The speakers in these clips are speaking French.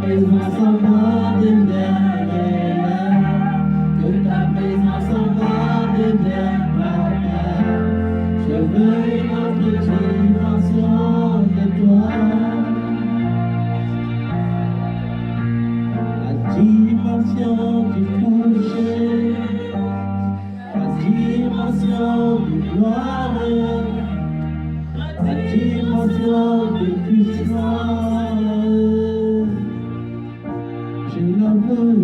présence en moi devient réelle, que ta présence en moi devienne papa. Je veux une autre dimension de toi. La dimension du toucher, la dimension du gloire, la dimension de puissance. Je la veux,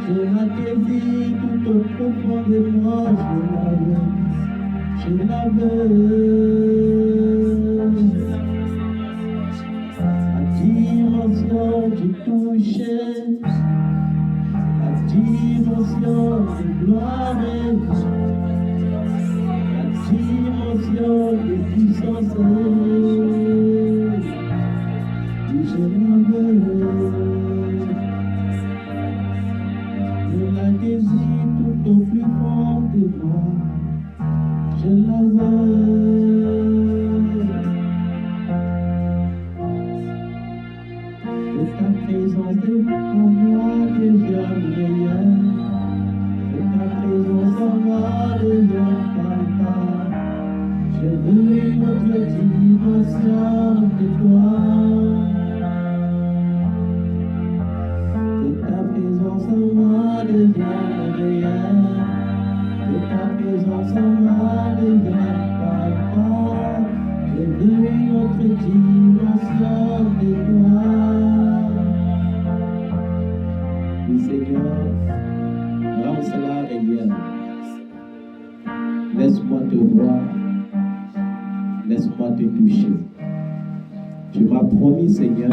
je la désire tout au profond de moi, je la veux. La dimension du toucher, la dimension de gloire, la dimension de puissance. Je la veux, je la désire tout au plus fond de moi. Je la veux. Que ta présence en moi devienne réelle, que ta présence en moi devienne papa. Je veux une autre dimension de toi. Que ta présence en moi devienne réelle, que ta présence en moi devienne papa. Je veux une autre dimension de toi. Oui, Seigneur, rends cela réel. Laisse-moi te voir, laisse-moi te toucher. Tu m'as promis, Seigneur,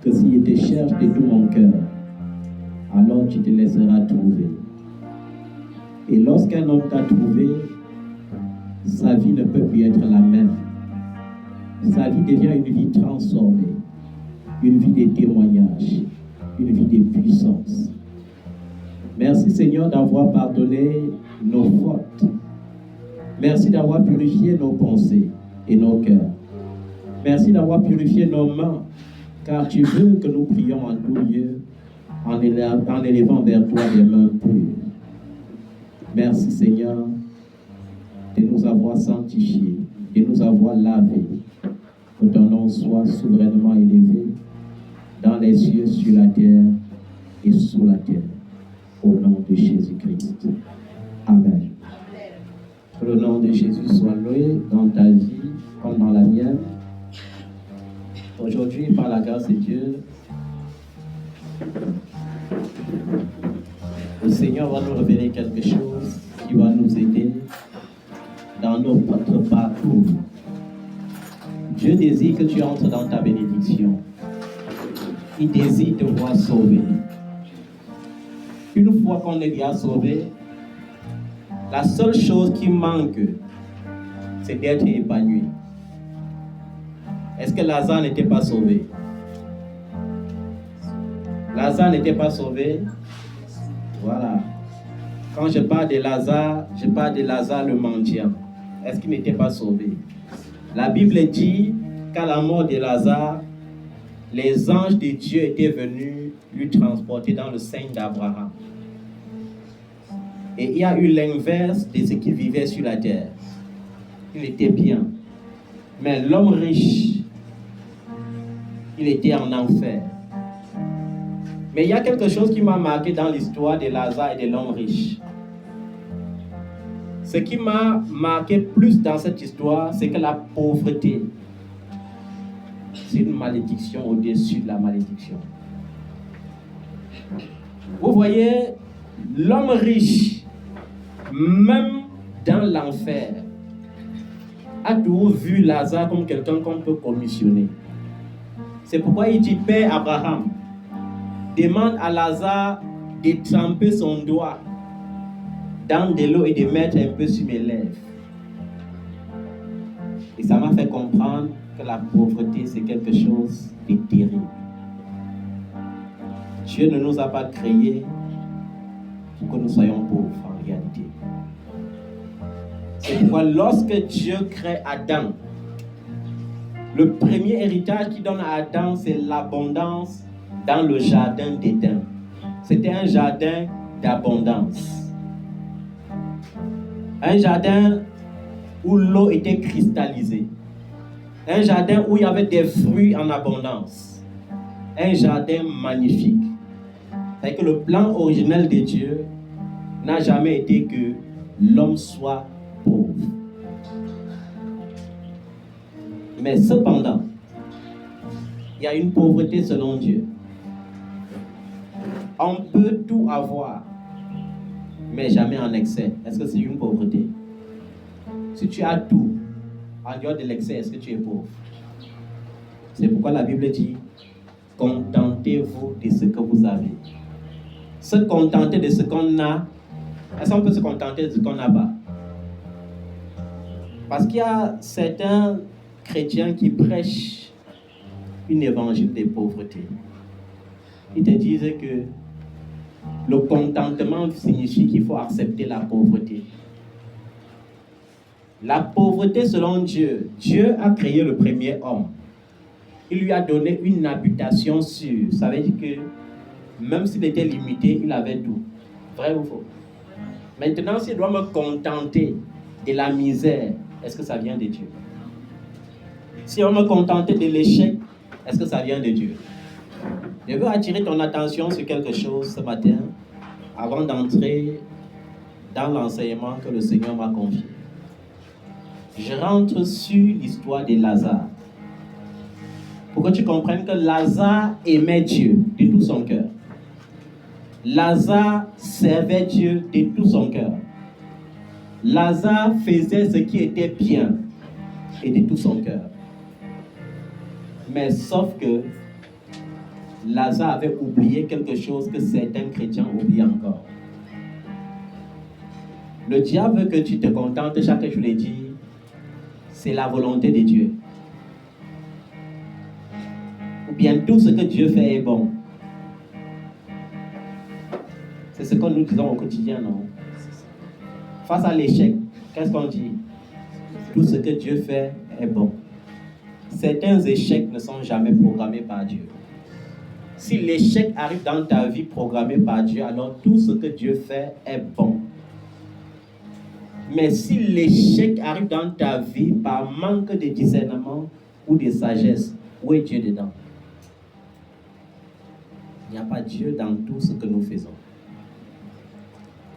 que si je te cherche de tout mon cœur, alors tu te laisseras trouver. Et lorsqu'un homme t'a trouvé, sa vie ne peut plus être la même. Sa vie devient une vie transformée, une vie de témoignage, une vie de puissance. Merci Seigneur d'avoir pardonné nos fautes. Merci d'avoir purifié nos pensées et nos cœurs. Merci d'avoir purifié nos mains, car tu veux que nous prions en tout lieu, en élevant vers toi les mains pures. Merci Seigneur de nous avoir sanctifiés, de nous avoir lavés. Que ton nom soit souverainement élevé dans les cieux, sur la terre et sous la terre. Au nom de Jésus-Christ. Amen. Que le nom de Jésus soit loué dans ta vie comme dans la mienne. Aujourd'hui, par la grâce de Dieu, le Seigneur va nous révéler quelque chose qui va nous aider dans notre parcours. Dieu désire que tu entres dans ta bénédiction. Il désire te voir sauvé. Une fois qu'on est bien sauvé, la seule chose qui manque, c'est d'être épanoui. Est-ce que Lazare n'était pas sauvé? Lazare n'était pas sauvé. Voilà. Quand je parle de Lazare, je parle de Lazare le mendiant. Est-ce qu'il n'était pas sauvé? La Bible dit qu'à la mort de Lazare, les anges de Dieu étaient venus lui transporter dans le sein d'Abraham. Et il y a eu l'inverse de ce qui vivait sur la terre. Il était bien. Mais l'homme riche, il était en enfer. Mais il y a quelque chose qui m'a marqué dans l'histoire de Lazare et de l'homme riche. Ce qui m'a marqué plus dans cette histoire, c'est que la pauvreté, c'est une malédiction au-dessus de la malédiction. Vous voyez, l'homme riche, même dans l'enfer, a toujours vu Lazare comme quelqu'un qu'on peut commissionner. C'est pourquoi il dit, Père Abraham, demande à Lazare de tremper son doigt dans de l'eau et de mettre un peu sur mes lèvres. Et ça m'a fait comprendre que la pauvreté, c'est quelque chose de terrible. Dieu ne nous a pas créés pour que nous soyons pauvres en réalité. C'est pourquoi lorsque Dieu crée Adam, Le premier héritage qu'il donne à Adam, c'est l'abondance dans le jardin d'Éden. C'était un jardin d'abondance. Un jardin où l'eau était cristallisée. Un jardin où il y avait des fruits en abondance. Un jardin magnifique. C'est que le plan originel de Dieu n'a jamais été que l'homme soit pauvre. Mais cependant, il y a une pauvreté selon Dieu. On peut tout avoir, mais jamais en excès. Est-ce que c'est une pauvreté? Si tu as tout, en dehors de l'excès, est-ce que tu es pauvre? C'est pourquoi la Bible dit, contentez-vous de ce que vous avez. Se contenter de ce qu'on a, est-ce qu'on peut se contenter de ce qu'on n'a pas? Parce qu'il y a certains chrétiens qui prêchent une évangile des pauvretés. Ils te disent que le contentement signifie qu'il faut accepter la pauvreté. La pauvreté selon Dieu, Dieu a créé le premier homme. Il lui a donné une habitation sûre. Ça veut dire que même s'il était limité, il avait tout. Vrai ou faux? Maintenant, s'il doit me contenter de la misère, est-ce que ça vient de Dieu? Si on me contenter de l'échec, est-ce que ça vient de Dieu? Je veux attirer ton attention sur quelque chose ce matin, avant d'entrer dans l'enseignement que le Seigneur m'a confié. Je rentre sur l'histoire de Lazare. Pour que tu comprennes que Lazare aimait Dieu de tout son cœur. Lazare servait Dieu de tout son cœur. Lazare faisait ce qui était bien et de tout son cœur. Mais sauf que Lazare avait oublié quelque chose que certains chrétiens oublient encore. Le diable veut que tu te contentes chaque jour et dit, c'est la volonté de Dieu. Ou bien tout ce que Dieu fait est bon. C'est ce que nous disons au quotidien, non? Face à l'échec, qu'est-ce qu'on dit? Tout ce que Dieu fait est bon. Certains échecs ne sont jamais programmés par Dieu. Si l'échec arrive dans ta vie programmé par Dieu, alors tout ce que Dieu fait est bon. Mais si l'échec arrive dans ta vie par manque de discernement ou de sagesse, où est Dieu dedans? Il n'y a pas Dieu dans tout ce que nous faisons.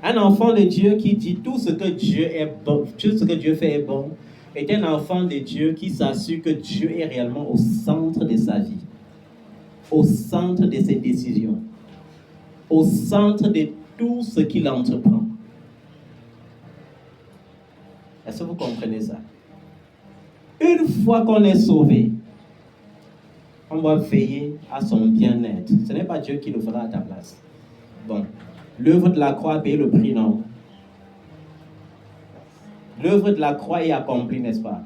Un enfant de Dieu qui dit tout ce que Dieu est bon, tout ce que Dieu fait est bon, est un enfant de Dieu qui s'assure que Dieu est réellement au centre de sa vie, au centre de ses décisions, au centre de tout ce qu'il entreprend. Est-ce que vous comprenez ça? Une fois qu'on est sauvé, on va veiller à son bien-être. Ce n'est pas Dieu qui le fera à ta place. Bon, l'œuvre de la croix a payé le prix, non? L'œuvre de la croix est accomplie, n'est-ce pas?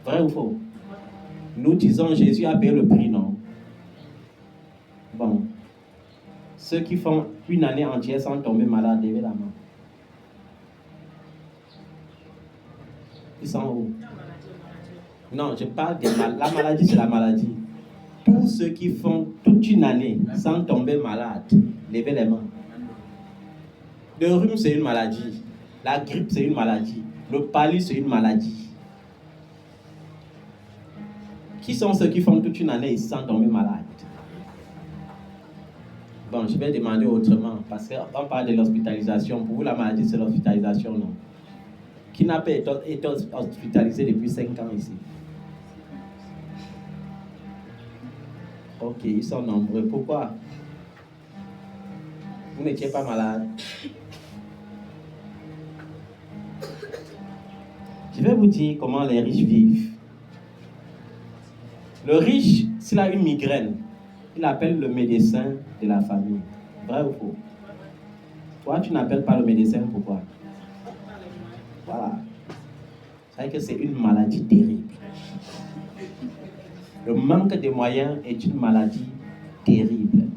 Vrai ou faux? Nous disons Jésus a payé le prix, non? Bon, ceux qui font une année entière sans tomber malade, levez la main. Ils sont où? Non, je parle de la maladie, c'est la maladie. Tous ceux qui font toute une année sans tomber malade, levez les mains. Le rhume, c'est une maladie. La grippe, c'est une maladie. Le palu, c'est une maladie. Qui sont ceux qui font toute une année sans tomber malade? Bon, je vais demander autrement, parce qu'on parle de l'hospitalisation. Pour vous, la maladie, c'est l'hospitalisation, non? Qui n'a pas été hospitalisé depuis 5 ans ici? Ok, ils sont nombreux. Pourquoi? Vous n'étiez pas malade. Je vais vous dire comment les riches vivent. Le riche, s'il a une migraine, il appelle le médecin de la famille. Vrai ou faux? Toi, tu n'appelles pas le médecin, pourquoi? Voilà. C'est que c'est une maladie terrible. Le manque de moyens est une maladie terrible.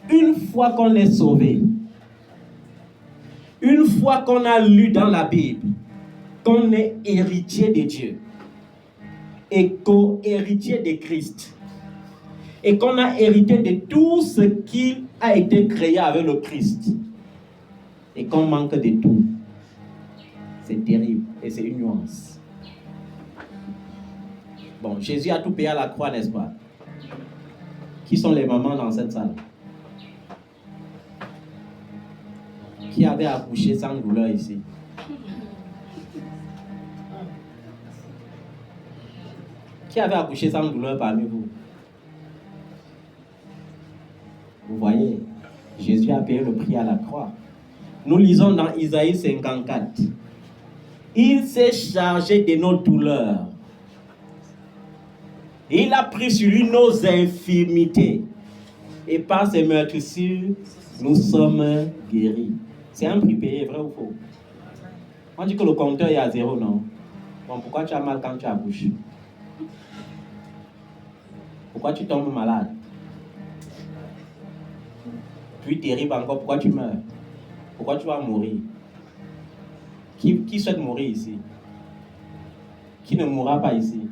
Une fois qu'on est sauvé, une fois qu'on a lu dans la Bible qu'on est héritier de Dieu, et co-héritier de Christ. Et qu'on a hérité de tout ce qui a été créé avec le Christ. Et qu'on manque de tout. C'est terrible et c'est une nuance. Bon, Jésus a tout payé à la croix, n'est-ce pas? Qui sont les mamans dans cette salle? Qui avait accouché sans douleur ici? Qui avait accouché sans douleur parmi vous? Vous voyez, Jésus a payé le prix à la croix. Nous lisons dans Isaïe 54. Il s'est chargé de nos douleurs. Il a pris sur lui nos infirmités. Et par ses meurtrissures, nous sommes guéris. C'est un prix payé, vrai ou faux? On dit que le compteur est à 0, non? Bon, pourquoi tu as mal quand tu accouches? Pourquoi tu tombes malade? Puis terrible encore, pourquoi tu meurs? Pourquoi tu vas mourir? Qui souhaite mourir ici? Qui ne mourra pas ici?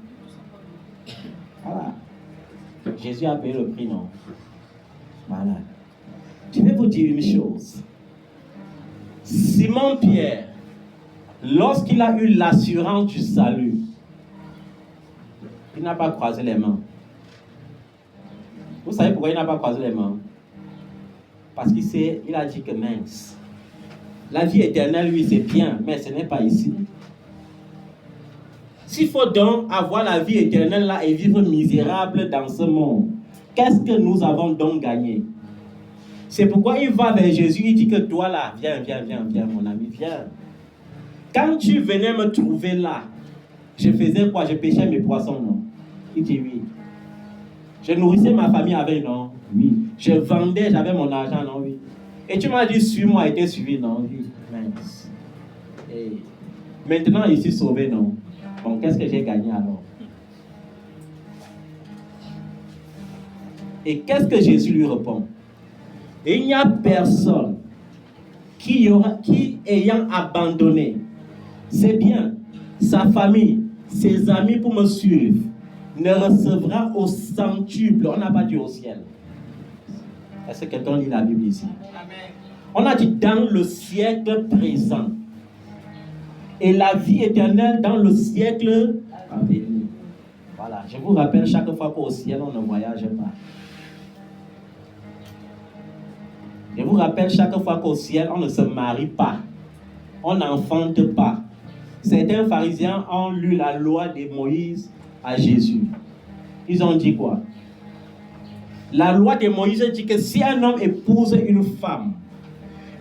Voilà. Jésus a payé le prix, non? Voilà. Je vais vous dire une chose. Simon Pierre, lorsqu'il a eu l'assurance du salut, il n'a pas croisé les mains. Vous savez pourquoi il n'a pas croisé les mains? Parce qu'il a dit que mince. La vie éternelle, lui, c'est bien, mais ce n'est pas ici. S'il faut donc avoir la vie éternelle là et vivre misérable dans ce monde, qu'est-ce que nous avons donc gagné? C'est pourquoi il va vers Jésus, il dit que toi là, viens, mon ami, viens. Quand tu venais me trouver là, je faisais quoi? Je pêchais mes poissons, non? Il dit oui. Je nourrissais ma famille avec, non? Oui. Je vendais, j'avais mon argent, non? Oui. Et tu m'as dit, suis-moi, et t'es suivi, non? Oui. Mince. Et maintenant, je suis sauvé, non? Bon, qu'est-ce que j'ai gagné alors? Et qu'est-ce que Jésus lui répond? Et il n'y a personne qui ayant abandonné ses biens, sa famille, ses amis pour me suivre, ne recevra au centuple. On n'a pas dit au ciel. Est-ce que quelqu'un lit la Bible ici? Amen. On a dit dans le siècle présent. Et la vie éternelle dans le siècle à venir. Voilà, je vous rappelle chaque fois qu'au ciel on ne voyage pas. Je vous rappelle chaque fois qu'au ciel on ne se marie pas. On n'enfante pas. Certains pharisiens ont lu la loi de Moïse à Jésus. Ils ont dit quoi? La loi de Moïse dit que si un homme épouse une femme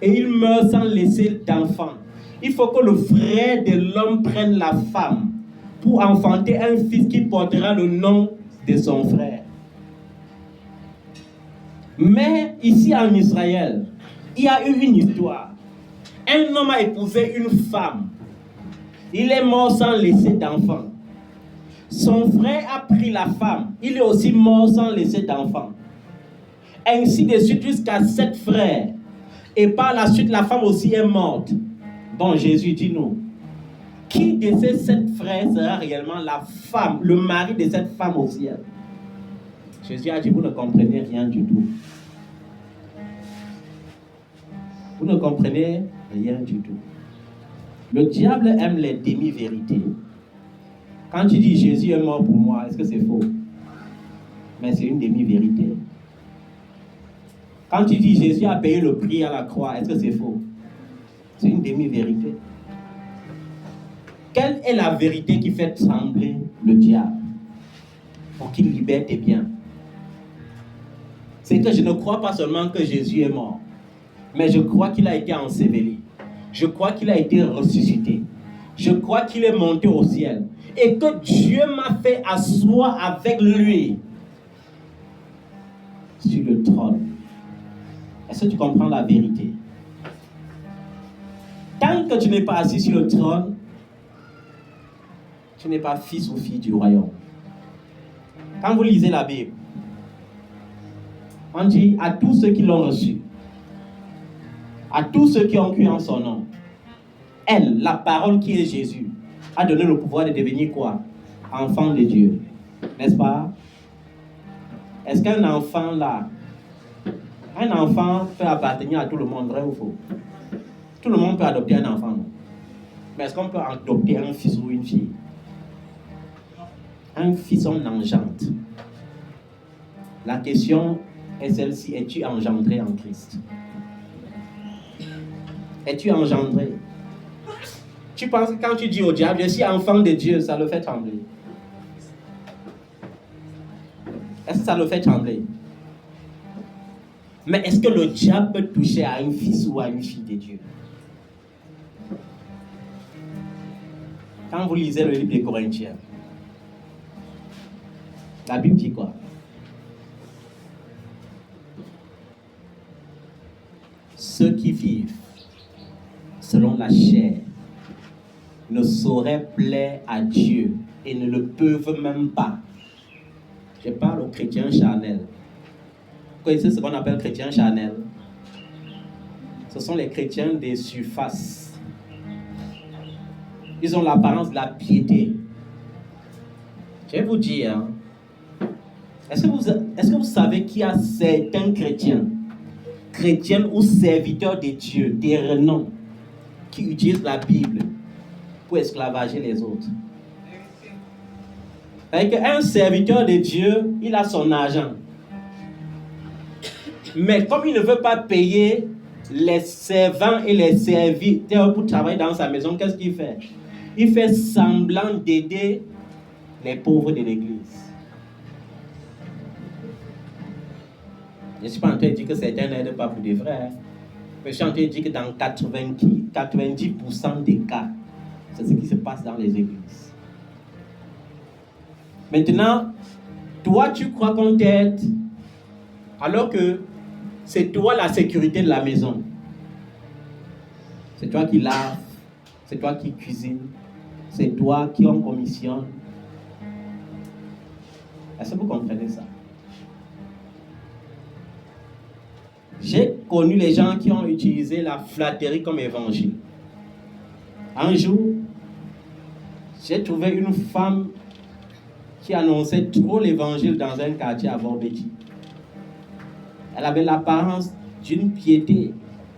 et il meurt sans laisser d'enfant, il faut que le frère de l'homme prenne la femme pour enfanter un fils qui portera le nom de son frère. Mais ici en Israël, il y a eu une histoire. Un homme a épousé une femme. Il est mort sans laisser d'enfant. Son frère a pris la femme. Il est aussi mort sans laisser d'enfant. Ainsi de suite jusqu'à 7 frères. Et par la suite, la femme aussi est morte. Bon, Jésus, dis-nous, qui de ces 7 frères sera réellement la femme, le mari de cette femme au ciel? Jésus a dit, vous ne comprenez rien du tout. Vous ne comprenez rien du tout. Le diable aime les demi-vérités. Quand tu dis Jésus est mort pour moi, est-ce que c'est faux? Mais c'est une demi-vérité. Quand tu dis Jésus a payé le prix à la croix, est-ce que c'est faux? C'est une demi-vérité. Quelle est la vérité qui fait trembler le diable pour qu'il libère tes biens? C'est que je ne crois pas seulement que Jésus est mort, mais je crois qu'il a été enseveli. Je crois qu'il a été ressuscité. Je crois qu'il est monté au ciel. Et que Dieu m'a fait asseoir avec lui sur le trône. Est-ce que tu comprends la vérité? Tant que tu n'es pas assis sur le trône, tu n'es pas fils ou fille du royaume. Quand vous lisez la Bible, on dit à tous ceux qui l'ont reçu, à tous ceux qui ont cru en son nom, elle, la parole qui est Jésus, a donné le pouvoir de devenir quoi? enfant de Dieu, n'est-ce pas? Est-ce qu'un enfant là, un enfant peut appartenir à tout le monde, vrai ou faux? Tout le monde peut adopter un enfant, non? Mais est-ce qu'on peut adopter un fils ou une fille? Un fils, on engendre. La question est celle-ci, es-tu engendré en Christ? Es-tu engendré? Tu penses que quand tu dis au diable, je suis enfant de Dieu, ça le fait trembler? Est-ce que ça le fait trembler? Mais est-ce que le diable peut toucher à un fils ou à une fille de Dieu? Quand vous lisez le livre des Corinthiens, la Bible dit quoi? Ceux qui vivent selon la chair ne sauraient plaire à Dieu et ne le peuvent même pas. Je parle aux chrétiens charnels. Vous connaissez ce qu'on appelle chrétiens charnels? Ce sont les chrétiens des surfaces. Ils ont l'apparence de la piété. Je vais vous dire, hein, est-ce que vous savez qu'il y a certains chrétiens ou serviteurs de Dieu, des renoms, qui utilisent la Bible pour esclavager les autres? C'est-à-dire qu'un serviteur de Dieu, il a son argent. Mais comme il ne veut pas payer les servants et les serviteurs pour travailler dans sa maison, qu'est-ce qu'il fait? Il fait semblant d'aider les pauvres de l'église. Je ne suis pas en train de dire que certains n'aident pas pour des vrais. Mais je suis en train de dire que dans 90% des cas, c'est ce qui se passe dans les églises. Maintenant, toi, tu crois qu'on t'aide, alors que c'est toi la sécurité de la maison. C'est toi qui laves, c'est toi qui cuisines, c'est toi qui en commissionne. Est-ce que vous comprenez ça? J'ai connu les gens qui ont utilisé la flatterie comme évangile. Un jour, j'ai trouvé une femme qui annonçait trop l'évangile dans un quartier à Borbeti. Elle avait l'apparence d'une piété,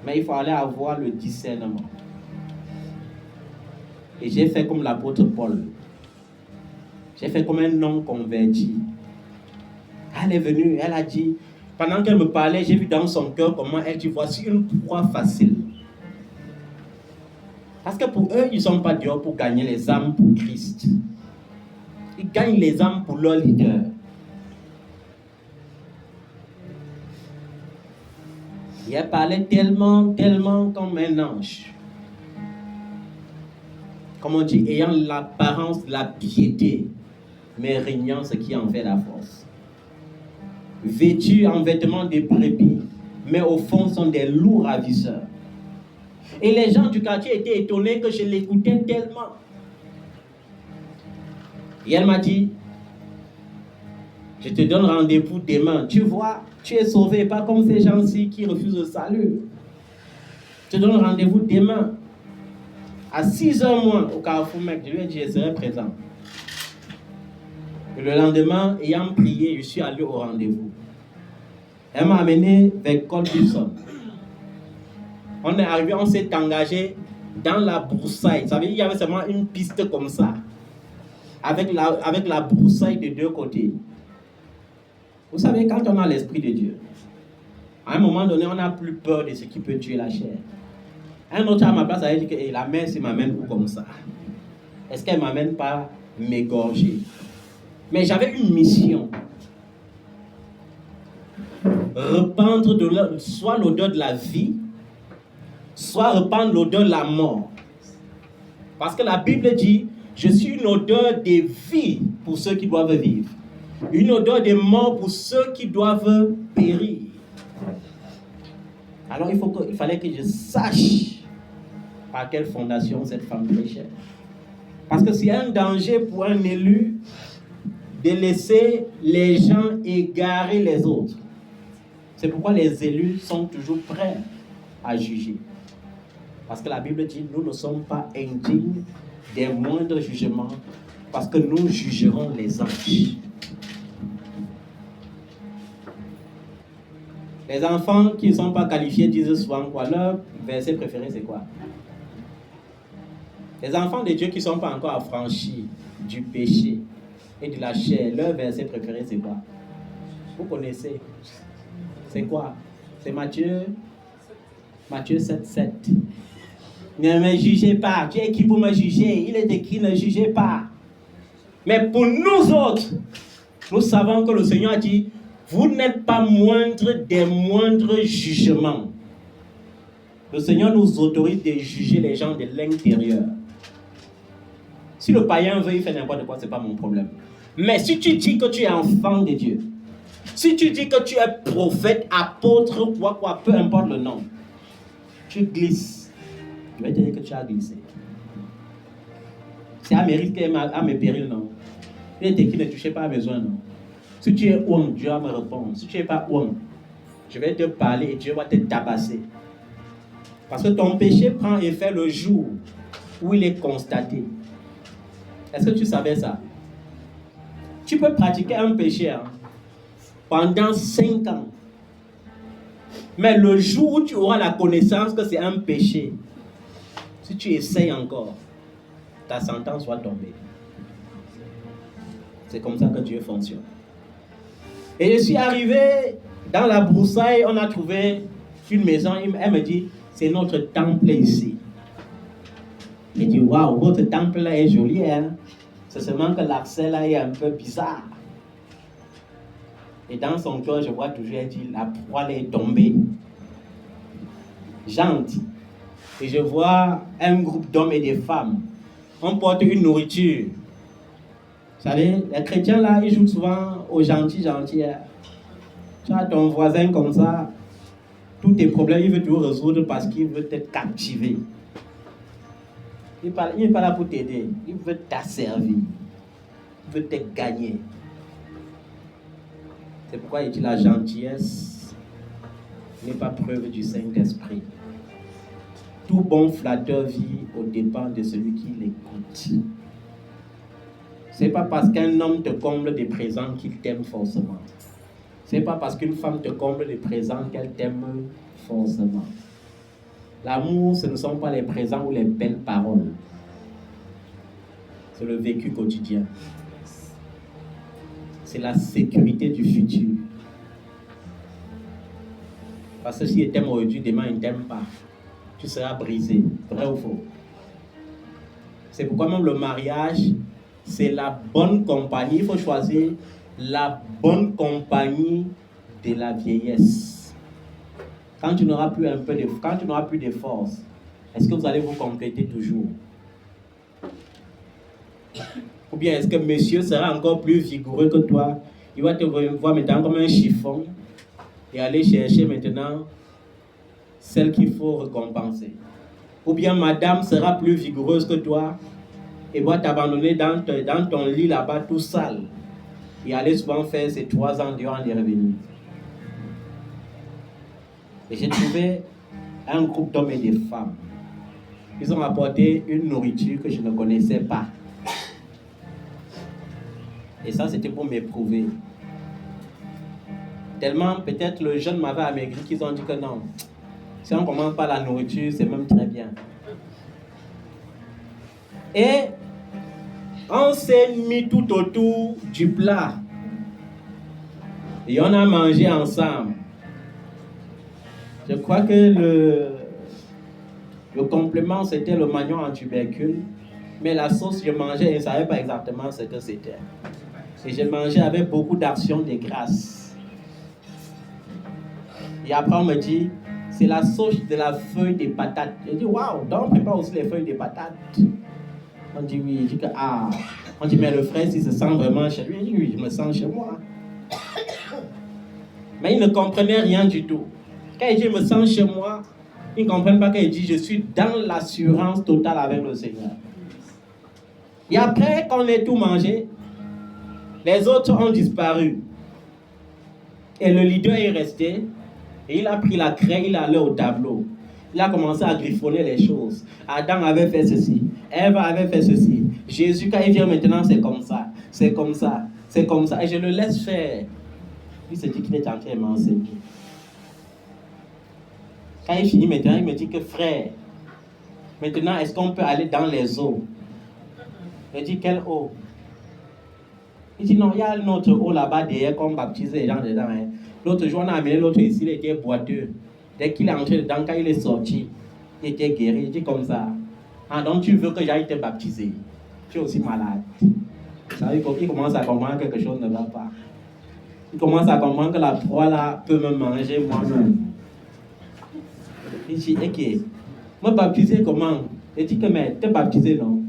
mais il fallait avoir le discernement. Et j'ai fait comme l'apôtre Paul. J'ai fait comme un non converti. Elle est venue, elle a dit, pendant qu'elle me parlait, j'ai vu dans son cœur comment elle dit, voici une proie facile. Parce que pour eux, ils ne sont pas dehors pour gagner les âmes pour Christ. Ils gagnent les âmes pour leur leader. Et elle parlait tellement comme un ange. Comme on dit, ayant l'apparence de la piété, mais régnant ce qui en fait la force. Vêtus en vêtements de brebis, mais au fond sont des loups ravisseurs. Et les gens du quartier étaient étonnés que je l'écoutais tellement. Et elle m'a dit, je te donne rendez-vous demain. Tu vois, tu es sauvé, pas comme ces gens-ci qui refusent le salut. Je te donne rendez-vous demain. À 6h moins au Carrefour Mec, je lui ai dit, je serai présent. Et le lendemain, ayant prié, je suis allé au rendez-vous. Elle m'a amené vers Colbison. On est arrivé, on s'est engagé dans la broussaille. Ça veut dire qu'il y avait seulement une piste comme ça, avec la broussaille de deux côtés. Vous savez, quand on a l'Esprit de Dieu, à un moment donné, on n'a plus peur de ce qui peut tuer la chair. Un autre à ma place a dit que la main, c'est m'amène où comme ça? Est-ce qu'elle ne m'amène pas m'égorger? Mais j'avais une mission. Répandre soit l'odeur de la vie, soit répandre l'odeur de la mort. Parce que la Bible dit, je suis une odeur de vie pour ceux qui doivent vivre. Une odeur de mort pour ceux qui doivent périr. Alors il fallait que je sache par quelle fondation cette femme prêchait. Parce que c'est un danger pour un élu de laisser les gens égarer les autres. C'est pourquoi les élus sont toujours prêts à juger. Parce que la Bible dit, nous ne sommes pas indignes des moindres jugements Parce que nous jugerons les anges. Les enfants qui ne sont pas qualifiés disent souvent quoi? Leur verset préféré, c'est quoi? Les enfants de Dieu qui ne sont pas encore affranchis du péché et de la chair, leur verset préféré, c'est quoi? Vous connaissez? C'est quoi? C'est Matthieu 7:7. Ne me jugez pas. Tu es qui pour me juger? Il est écrit, ne jugez pas. Mais pour nous autres, nous savons que le Seigneur a dit, vous n'êtes pas moindre des moindres jugements. Le Seigneur nous autorise de juger les gens de l'intérieur. Si le païen veut, il fait n'importe quoi, ce n'est pas mon problème. Mais si tu dis que tu es enfant de Dieu, si tu dis que tu es prophète, apôtre, quoi, peu importe le nom, tu glisses. Je vais te dire que tu as glissé. C'est à mérite à mes périls, non. Il était qui ne touchait pas à besoin, non. Si tu es homme, Dieu va me répondre. Si tu n'es pas homme, je vais te parler et Dieu va te tabasser. Parce que ton péché prend effet le jour où il est constaté. Est-ce que tu savais ça? Tu peux pratiquer un péché pendant 5 ans. Mais le jour où tu auras la connaissance que c'est un péché, si tu essayes encore, ta sentence va tomber. C'est comme ça que Dieu fonctionne. Et je suis arrivé dans la broussaille, on a trouvé une maison, elle me dit, c'est notre temple ici. Je dis, waouh, votre temple là est joli, hein? C'est seulement que l'accès là est un peu bizarre. Et dans son cœur, je vois toujours, elle dit, la poêle est tombée. Gentil. Et je vois un groupe d'hommes et de femmes. On porte une nourriture. Vous savez, les chrétiens là, ils jouent souvent aux gentils. Tu as ton voisin comme ça, tous tes problèmes, il veut tout résoudre parce qu'il veut te captiver. Il n'est pas là pour t'aider, il veut t'asservir, il veut te gagner. C'est pourquoi il dit la gentillesse n'est pas preuve du Saint-Esprit. Tout bon flatteur vit aux dépens de celui qui l'écoute. C'est pas parce qu'un homme te comble des présents qu'il t'aime forcément. C'est pas parce qu'une femme te comble des présents qu'elle t'aime forcément. L'amour, ce ne sont pas les présents ou les belles paroles. C'est le vécu quotidien. C'est la sécurité du futur. Parce que s'il t'aime aujourd'hui, demain il ne t'aime pas. Tu seras brisé. Vrai ou faux? C'est pourquoi même le mariage, c'est la bonne compagnie. Il faut choisir la bonne compagnie de la vieillesse. Quand tu n'auras plus de force, est-ce que vous allez vous compléter toujours? Ou bien est-ce que monsieur sera encore plus vigoureux que toi? Il va te voir maintenant comme un chiffon et aller chercher maintenant celle qu'il faut récompenser. Ou bien madame sera plus vigoureuse que toi et va t'abandonner dans ton lit là-bas tout sale et aller souvent faire ses 3 ans durant les revenus. Et j'ai trouvé un groupe d'hommes et de femmes. Ils ont apporté une nourriture que je ne connaissais pas. Et ça, c'était pour m'éprouver. Tellement, peut-être, le jeune m'avait amaigri qu'ils ont dit que non. Si on ne commence pas la nourriture, c'est même très bien. Et on s'est mis tout autour du plat. Et on a mangé ensemble. Je crois que le complément, c'était le magnon en tubercule. Mais la sauce, je mangeais et je ne savais pas exactement ce que c'était. Et je mangeais avec beaucoup d'action de grâce. Et après, on me dit, c'est la sauce de la feuille de patate. Je dis, waouh, donc on prépare aussi les feuilles de patate. On dit oui. Je dis que, ah. On dit, mais le frère, s'il se sent vraiment chez lui, je dis, oui, je me sens chez moi. Mais il ne comprenait rien du tout. Quand il dit, je me sens chez moi, ils ne comprennent pas quand il dit, je suis dans l'assurance totale avec le Seigneur. Et après, quand on a tout mangé, les autres ont disparu. Et le leader est resté. Et il a pris la craie, il est allé au tableau. Il a commencé à griffonner les choses. Adam avait fait ceci. Ève avait fait ceci. Jésus, quand il vient maintenant, c'est comme ça. C'est comme ça. C'est comme ça. Et je le laisse faire. Il se dit qu'il est en train de m'enseigner. Quand il finit maintenant, il me dit que frère, maintenant, est-ce qu'on peut aller dans les eaux? Il dit, quelle eau? Il dit, non, il y a notre eau là-bas derrière qu'on baptise les gens dedans. Hein. L'autre jour, on a amené l'autre ici, il était boiteux. Dès qu'il est entré dedans, quand il est sorti, il était guéri. Il dit comme ça. Ah, donc tu veux que j'aille te baptiser? Tu es aussi malade. Ça veut dire qu'il commence à comprendre que quelque chose ne va pas. Il commence à comprendre que la proie là peut me manger moi-même. Il dit, ok, me baptiser comment? Il dit que, mais te baptiser non?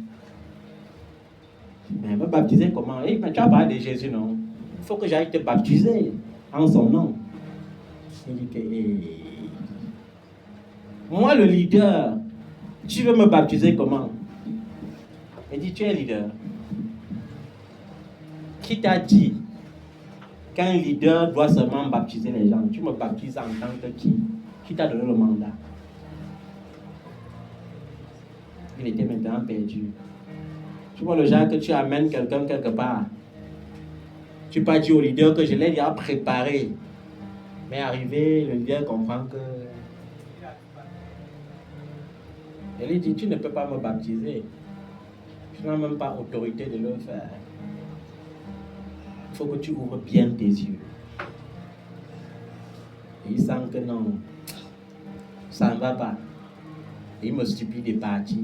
Mais me baptiser comment? Eh, mais tu as parlé de Jésus, non? Il faut que j'aille te baptiser en son nom. Il dit que, moi, le leader, tu veux me baptiser comment? Il dit, tu es leader. Qui t'a dit qu'un leader doit seulement baptiser les gens? Tu me baptises en tant que qui? Qui t'a donné le mandat? Il était maintenant perdu. Tu vois le genre que tu amènes quelqu'un quelque part. Tu peux pas dire au leader que je l'ai déjà préparé. Mais arrivé, le leader comprend que... Et lui dit, tu ne peux pas me baptiser. Tu n'as même pas autorité de le faire. Il faut que tu ouvres bien tes yeux. Et il sent que non, ça ne va pas. Et il me supplie de partir.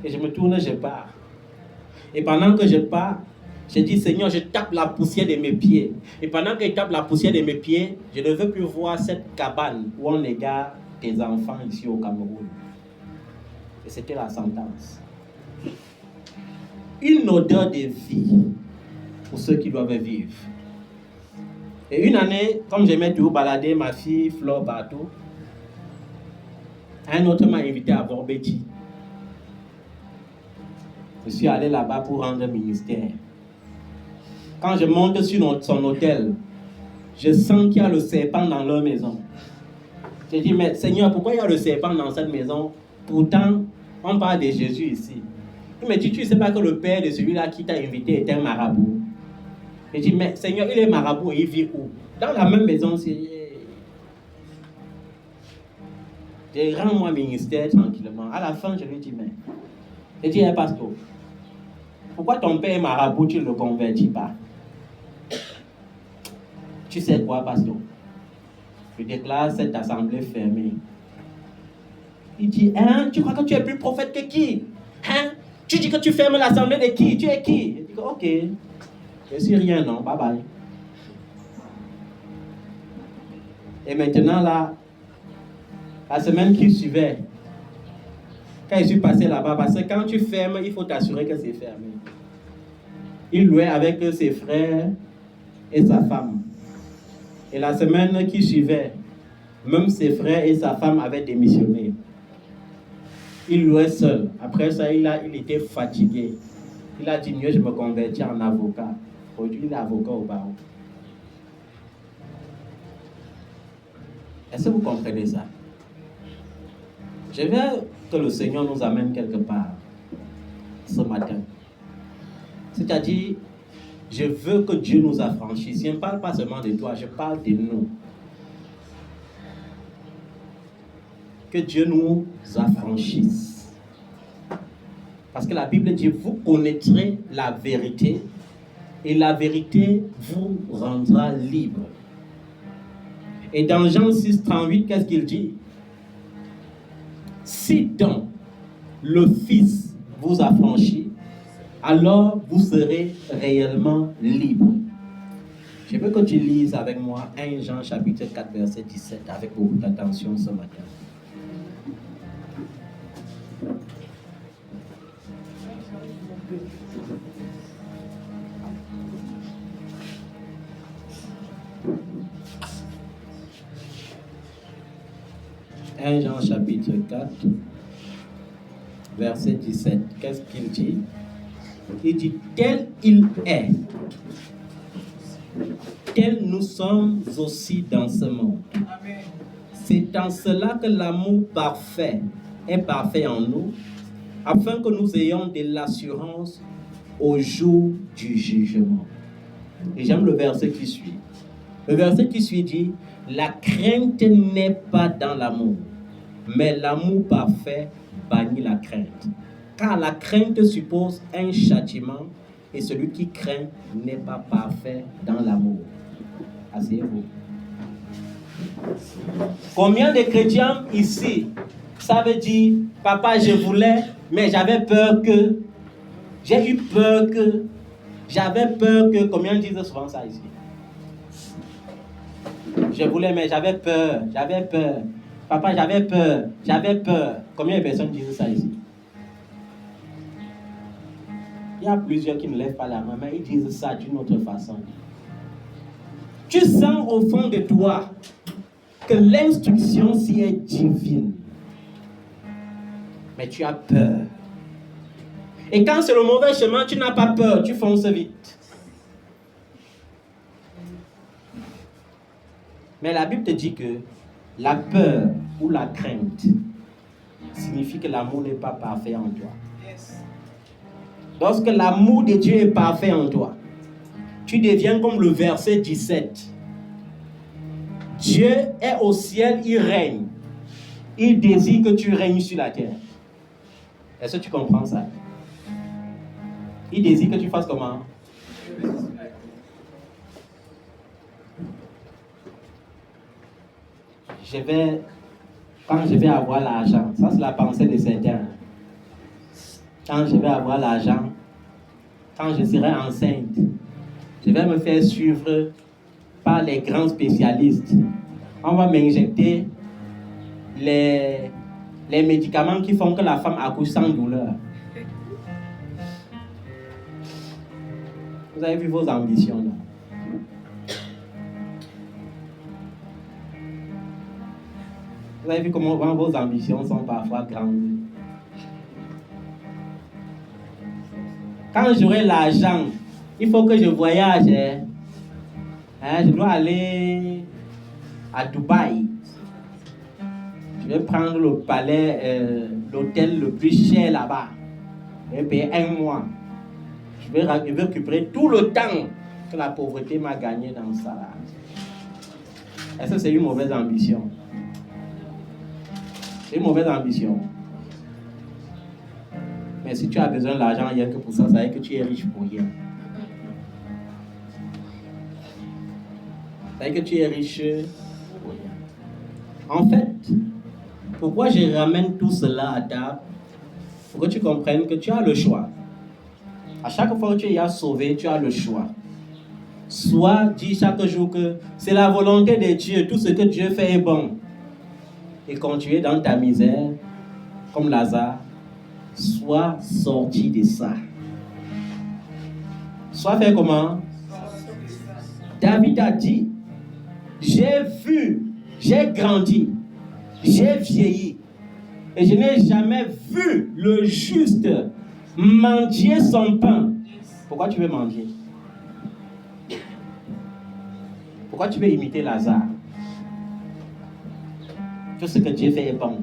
Et je me tourne, je pars. Et pendant que je pars, je dis, Seigneur, je tape la poussière de mes pieds. Et pendant que je tape la poussière de mes pieds, je ne veux plus voir cette cabane où on égare tes enfants ici au Cameroun. Et c'était la sentence. Une odeur de vie pour ceux qui doivent vivre. Et une année, comme j'aimais toujours balader ma fille Flore partout, un autre m'a invité à Borbeti. Je suis allé là-bas pour rendre ministère. Quand je monte sur son hôtel, je sens qu'il y a le serpent dans leur maison. Je dis, mais Seigneur, pourquoi il y a le serpent dans cette maison? Pourtant, on parle de Jésus ici. Il me dit, tu ne sais pas que le père de celui-là qui t'a invité est un marabout? Je dis, mais Seigneur, il est marabout et il vit où? Dans la même maison, c'est... Je rends moi ministère tranquillement. À la fin, je lui dis, mais... Je dis, hey, pasteur, pourquoi ton père est marabout, tu ne le convertis pas? Tu sais quoi, pasteur? Je déclare cette assemblée fermée. Il dit, hein, tu crois que tu es plus prophète que qui? Hein? Tu dis que tu fermes l'assemblée de qui? Tu es qui? Je dis, ok, je suis rien, non, bye bye. Et maintenant, là, la semaine qui suivait, quand je suis passé là-bas, parce que quand tu fermes, il faut t'assurer que c'est fermé. Il louait avec ses frères et sa femme. Et la semaine qui suivait, même ses frères et sa femme avaient démissionné. Il louait seul. Après ça, il était fatigué. Il a dit, mieux je me convertis en avocat. Aujourd'hui, il est avocat au barreau. Est-ce que vous comprenez ça? Je veux que le Seigneur nous amène quelque part ce matin. C'est-à-dire, je veux que Dieu nous affranchisse. Je ne parle pas seulement de toi, je parle de nous. Que Dieu nous affranchisse. Parce que la Bible dit, vous connaîtrez la vérité et la vérité vous rendra libre. Et dans Jean 6, 38, qu'est-ce qu'il dit? Si donc le Fils vous affranchit, alors vous serez réellement libre. Je veux que tu lises avec moi 1 Jean chapitre 4, verset 17, avec beaucoup d'attention ce matin. Jean chapitre 4, verset 17. Qu'est-ce qu'il dit? Il dit, tel il est, tel nous sommes aussi dans ce monde. Amen. C'est en cela que l'amour parfait est parfait en nous, afin que nous ayons de l'assurance au jour du jugement. Et j'aime le verset qui suit. Le verset qui suit dit, la crainte n'est pas dans l'amour, mais l'amour parfait bannit la crainte. Car la crainte suppose un châtiment, et celui qui craint n'est pas parfait dans l'amour. Asseyez-vous. Combien de chrétiens ici savent dire, papa, je voulais, mais j'avais peur que, j'ai eu peur que, j'avais peur que, combien disent souvent ça ici? Je voulais, mais j'avais peur. Papa, j'avais peur. Combien de personnes disent ça ici? Il y a plusieurs qui ne lèvent pas la main, mais ils disent ça d'une autre façon. Tu sens au fond de toi que l'instruction s'y est divine. Mais tu as peur. Et quand c'est le mauvais chemin, tu n'as pas peur, tu fonces vite. Mais la Bible te dit que la peur ou la crainte signifie que l'amour n'est pas parfait en toi. Lorsque l'amour de Dieu est parfait en toi, tu deviens comme le verset 17. Dieu est au ciel, il règne. Il désire que tu règnes sur la terre. Est-ce que tu comprends ça? Il désire que tu fasses comment? Quand je vais avoir l'argent, ça c'est la pensée de certains. Quand je vais avoir l'argent, quand je serai enceinte, je vais me faire suivre par les grands spécialistes. On va m'injecter les médicaments qui font que la femme accouche sans douleur. Vous avez vu vos ambitions là? Vous avez vu comment vos ambitions sont parfois grandes. Quand j'aurai l'argent, il faut que je voyage. Je dois aller à Dubaï. Je vais prendre le palais, l'hôtel le plus cher là-bas. Je vais payer 1 mois. Je vais récupérer tout le temps que la pauvreté m'a gagné dans ça. Est-ce que c'est une mauvaise ambition? C'est une mauvaise ambition. Mais si tu as besoin de l'argent rien que pour ça, ça veut dire que tu es riche pour rien. Ça veut dire que tu es riche pour rien. En fait, pourquoi je ramène tout cela à table? Pour que tu comprennes que tu as le choix. À chaque fois que tu es sauvé, tu as le choix. Soit dis chaque jour que c'est la volonté de Dieu, tout ce que Dieu fait est bon. Et continuer dans ta misère, comme Lazare. Soit sorti de ça. Soit fait comment? David a dit, j'ai vu, j'ai grandi, j'ai vieilli, et je n'ai jamais vu le juste mendier son pain. Pourquoi tu veux mendier? Pourquoi tu veux imiter Lazare? Tout ce que Dieu fait est bon.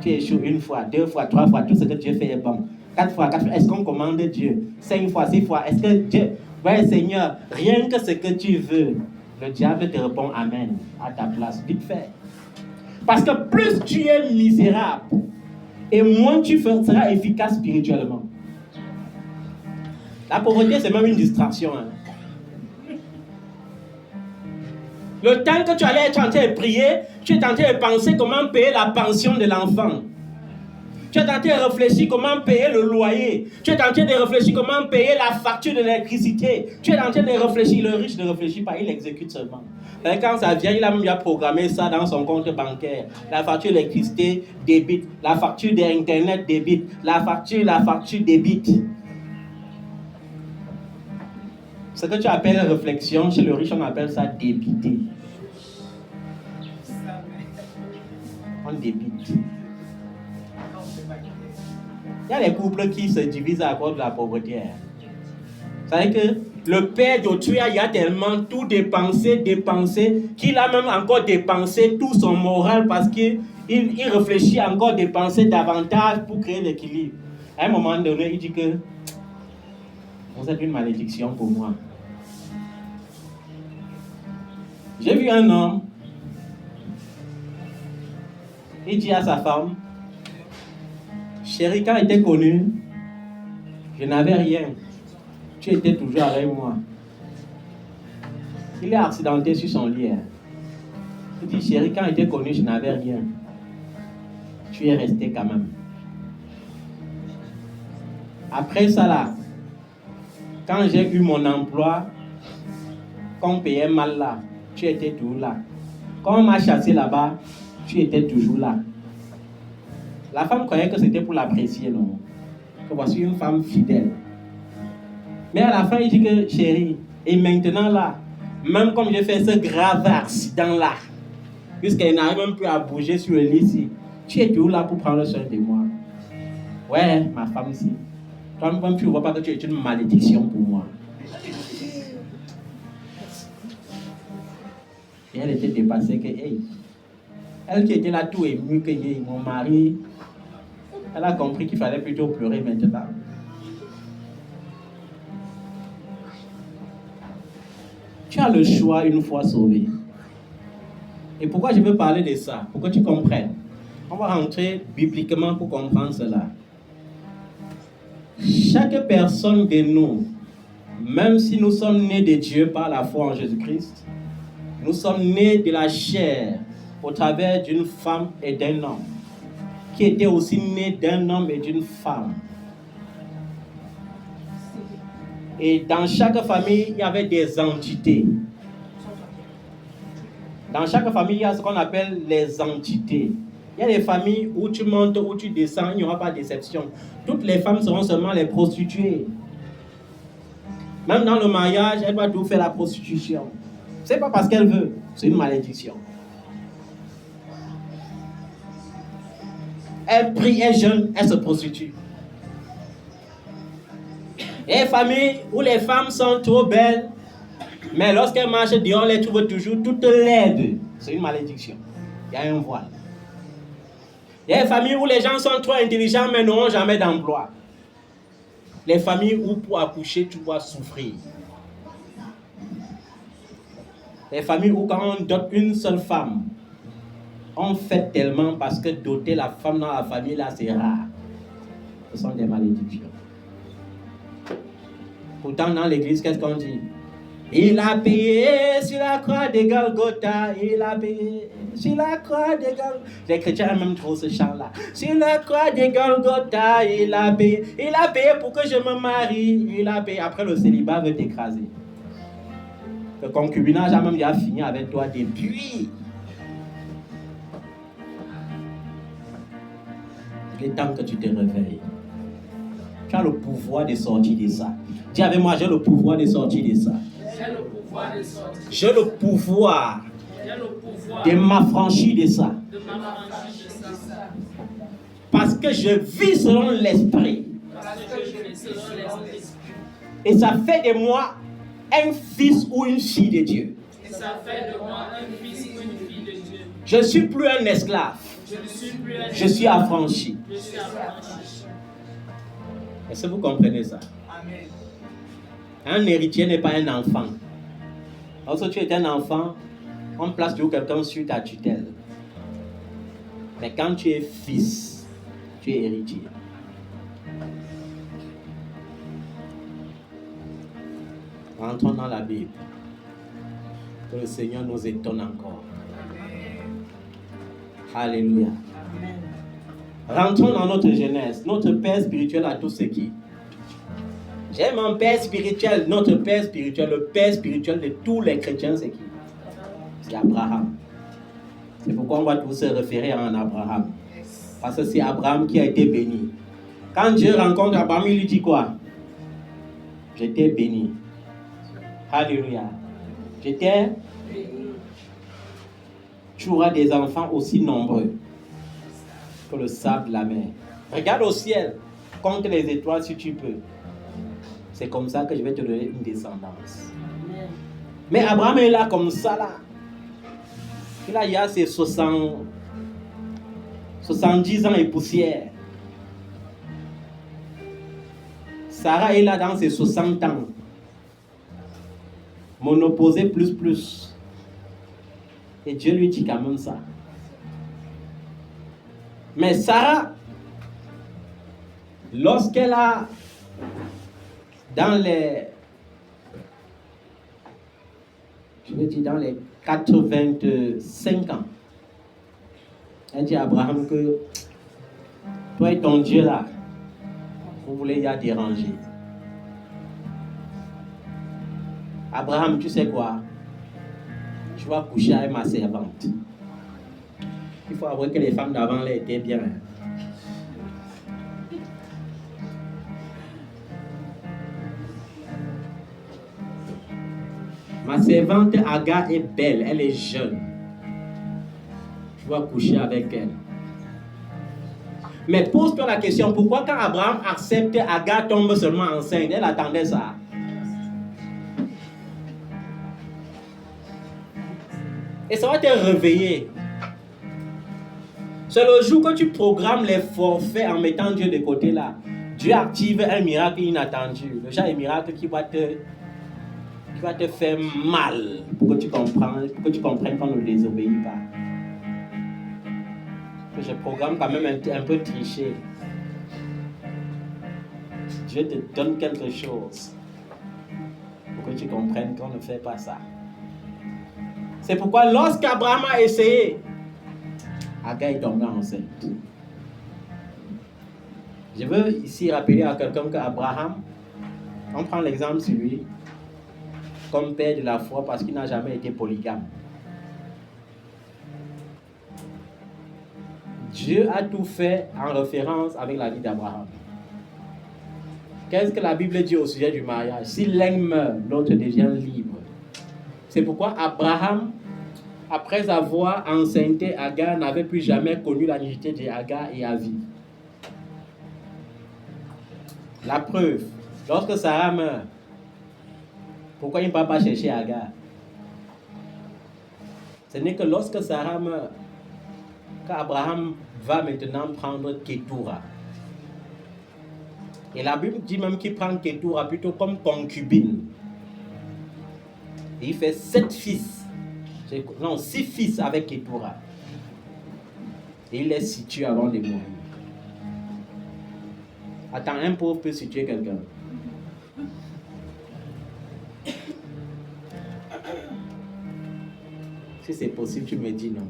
Tu échoues 1 fois, 2 fois, 3 fois, tout ce que Dieu fait est bon. 4 fois, est-ce qu'on commande Dieu? 5 fois, 6 fois, est-ce que Dieu... Ouais, Seigneur, rien que ce que tu veux, le diable te répond Amen à ta place, vite fait. Parce que plus tu es misérable, et moins tu seras efficace spirituellement. La pauvreté, c'est même une distraction. Le temps que tu allais être en train de prier, tu es en train de penser comment payer la pension de l'enfant. Tu es en train de réfléchir comment payer le loyer. Tu es en train de réfléchir comment payer la facture de l'électricité. Tu es en train de réfléchir. Le riche ne réfléchit pas, il exécute seulement. Et quand ça vient, il a même programmé ça dans son compte bancaire. La facture d'électricité débite. La facture d'internet débite. La facture débite. Ce que tu appelles réflexion, chez le riche, on appelle ça débiter. On débite. Il y a des couples qui se divisent à cause de la pauvreté. C'est-à-dire que le père d'autrui il a tellement tout dépensé, qu'il a même encore dépensé tout son moral parce qu'il réfléchit encore dépenser davantage pour créer l'équilibre. À un moment donné, il dit que vous êtes une malédiction pour moi. J'ai vu un homme, il dit à sa femme, chérie, quand il était connu, je n'avais rien. Tu étais toujours avec moi. Il est accidenté sur son lit. Il dit, chérie, quand il était connu, je n'avais rien. Tu es resté quand même. Après ça là, quand j'ai eu mon emploi, qu'on payait mal là, tu étais toujours là. Quand on m'a chassé là-bas, tu étais toujours là. La femme croyait que c'était pour l'apprécier, non? Que voici une femme fidèle. Mais à la fin, il dit que, chérie, et maintenant là, même comme j'ai fait ce grave accident là, puisqu'elle n'arrive même plus à bouger sur le lit ici, tu es toujours là pour prendre soin de moi. Ouais, ma femme ici. Toi-même, tu ne vois pas que tu es une malédiction pour moi. Et elle était dépassée que, hey, elle qui était là tout émue que mon mari, elle a compris qu'il fallait plutôt pleurer maintenant. Tu as le choix une fois sauvé. Et pourquoi je veux parler de ça? Pour que tu comprennes. On va rentrer bibliquement pour comprendre cela. Chaque personne de nous, même si nous sommes nés de Dieu par la foi en Jésus-Christ, nous sommes nés de la chair au travers d'une femme et d'un homme, qui étaient aussi nés d'un homme et d'une femme. Et dans chaque famille, il y avait des entités. Dans chaque famille, il y a ce qu'on appelle les entités. Il y a des familles où tu montes, où tu descends, il n'y aura pas de déception. Toutes les femmes seront seulement les prostituées. Même dans le mariage, elle va tout faire la prostitution. Ce n'est pas parce qu'elle veut, c'est une malédiction. Elle prie, elle jeûne, elle se prostitue. Il y a des familles où les femmes sont trop belles, mais lorsqu'elles marchent dehors, on les trouve toujours toutes laides. C'est une malédiction. Il y a un voile. Il y a des familles où les gens sont trop intelligents, mais n'auront jamais d'emploi. Les familles où pour accoucher, tu dois souffrir. Les familles où quand on dote une seule femme, on fait tellement parce que doter la femme dans la famille, là, c'est rare. Ce sont des malédictions. Pourtant, dans l'église, qu'est-ce qu'on dit? Il a payé sur la croix de Golgotha. Il a payé sur la croix de Golgotha. Les chrétiens aiment même trop ce chant-là. Sur la croix de Golgotha, il a payé. Il a payé pour que je me marie. Il a payé. Après, le célibat veut t'écraser. Le concubinage a même déjà fini avec toi depuis. Il est temps que tu te réveilles. Tu as le pouvoir de sortir de ça. Dis avec moi, j'ai le pouvoir de sortir de ça. J'ai le pouvoir de m'affranchir de ça. Parce que je vis selon l'esprit. Et ça fait de moi un fils ou une fille de Dieu. Je ne suis plus un esclave. Je suis affranchi. Est-ce que vous comprenez ça? Un héritier n'est pas un enfant. Lorsque tu es un enfant, on place toujours quelqu'un sur ta tutelle. Mais quand tu es fils, tu es héritier. Rentrons dans la Bible. Que le Seigneur nous étonne encore. Alléluia. Rentrons dans notre jeunesse. Notre Père spirituel à tous ceux qui. J'aime un Père spirituel. Notre Père spirituel, le Père spirituel de tous les chrétiens, c'est qui? C'est Abraham. C'est pourquoi on va tous se référer à un Abraham. Parce que c'est Abraham qui a été béni. Quand Dieu rencontre Abraham, il lui dit quoi? J'étais béni. Alléluia. J'étais béni. Tu auras des enfants aussi nombreux que le sable de la mer. Regarde au ciel, compte les étoiles si tu peux. c'est comme ça que je vais te donner une descendance. Amen. Mais Abraham est là comme ça là. Et là, il y a ses 70 ans et poussière. Sarah est là dans ses 60 ans. Monoposé plus. Et Dieu lui dit quand même ça. Mais Sarah, lorsqu'elle a dans les 85 ans, elle dit à Abraham que toi et ton Dieu là, vous voulez y déranger. Abraham, tu sais quoi? Tu vas coucher avec ma servante. Il faut avouer que les femmes d'avant là étaient bien. Ma servante Agar est belle, elle est jeune. Tu vas coucher avec elle. Mais pose-toi la question, pourquoi quand Abraham accepte, Agar tombe seulement enceinte? Elle attendait ça. Et ça va te réveiller. C'est le jour que tu programmes les forfaits en mettant Dieu de côté là. Dieu active un miracle inattendu. Le genre de miracle qui va te faire mal pour que tu comprennes qu'on ne désobéit pas. Je programme quand même un peu tricher. Dieu te donne quelque chose pour que tu comprennes qu'on ne fait pas ça. C'est pourquoi lorsqu'Abraham a essayé, Agar est tombée enceinte. Je veux ici rappeler à quelqu'un qu'Abraham, on prend l'exemple sur lui, comme père de la foi parce qu'il n'a jamais été polygame. Dieu a tout fait en référence avec la vie d'Abraham. Qu'est-ce que la Bible dit au sujet du mariage? Si l'un meurt, l'autre devient libre. C'est pourquoi Abraham, après avoir enceinté Agar, n'avait plus jamais connu la nudité d'Agar et Avi. La preuve, lorsque Sarah meurt, pourquoi il ne va pas chercher Agar? Ce n'est que lorsque Sarah meurt, qu'Abraham va maintenant prendre Ketura. Et la Bible dit même qu'il prend Ketura plutôt comme concubine. Et il fait 6 fils avec Ketura. Et il les situe avant de mourir. Attends, un pauvre peut situer quelqu'un. Si c'est possible, tu me dis non.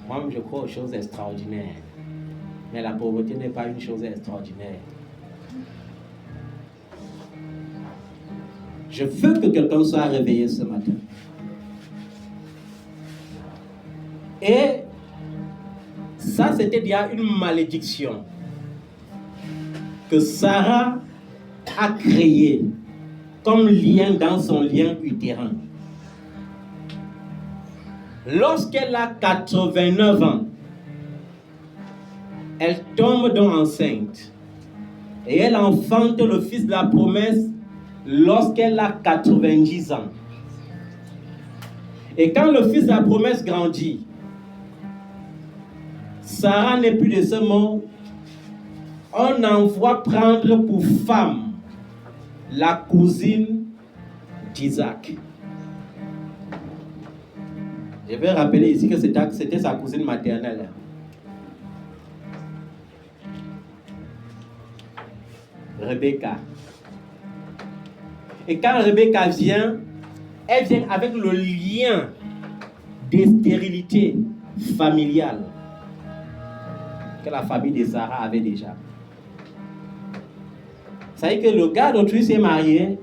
Moi, je crois aux choses extraordinaires. Mais la pauvreté n'est pas une chose extraordinaire. Je veux que quelqu'un soit réveillé ce matin. Et ça, c'était déjà une malédiction que Sarah a créée comme lien dans son lien utérin. Lorsqu'elle a 89 ans, elle tombe donc enceinte et elle enfante le fils de la promesse lorsqu'elle a 90 ans. Et quand le fils de la promesse grandit, Sarah n'est plus de ce monde. On envoie prendre pour femme la cousine d'Isaac. Je vais rappeler ici que c'était sa cousine maternelle. Rebecca. Et quand Rebecca vient, elle vient avec le lien de stérilité familiale que la famille de Sarah avait déjà. Ça veut dire que le gars d'autrui s'est marié,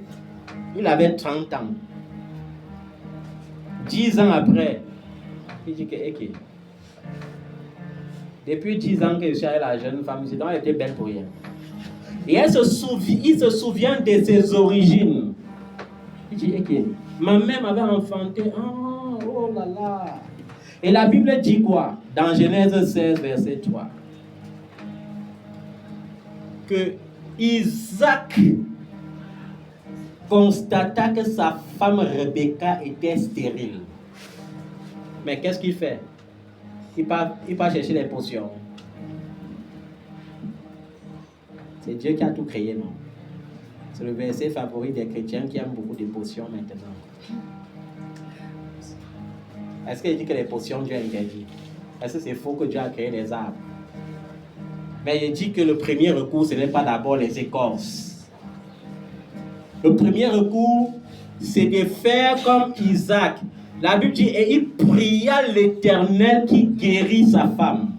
il avait 30 ans. 10 ans après, il dit que, okay, depuis 10 ans que je suis avec la jeune femme, elle était belle pour rien. Et il se souvient de ses origines. Il dit, okay, ma mère m'avait enfanté. Oh là là. Et la Bible dit quoi? Dans Genèse 16, verset 3. Que Isaac constata que sa femme Rebecca était stérile. Mais qu'est-ce qu'il fait? Il part chercher les potions. C'est Dieu qui a tout créé, non? C'est le verset favori des chrétiens qui aiment beaucoup de potions maintenant. Est-ce qu'il dit que les potions, Dieu a interdit? Est-ce que c'est faux que Dieu a créé les arbres? Mais il dit que le premier recours, ce n'est pas d'abord les écorces. Le premier recours, c'est de faire comme Isaac. La Bible dit, et il pria l'Éternel qui guérit sa femme.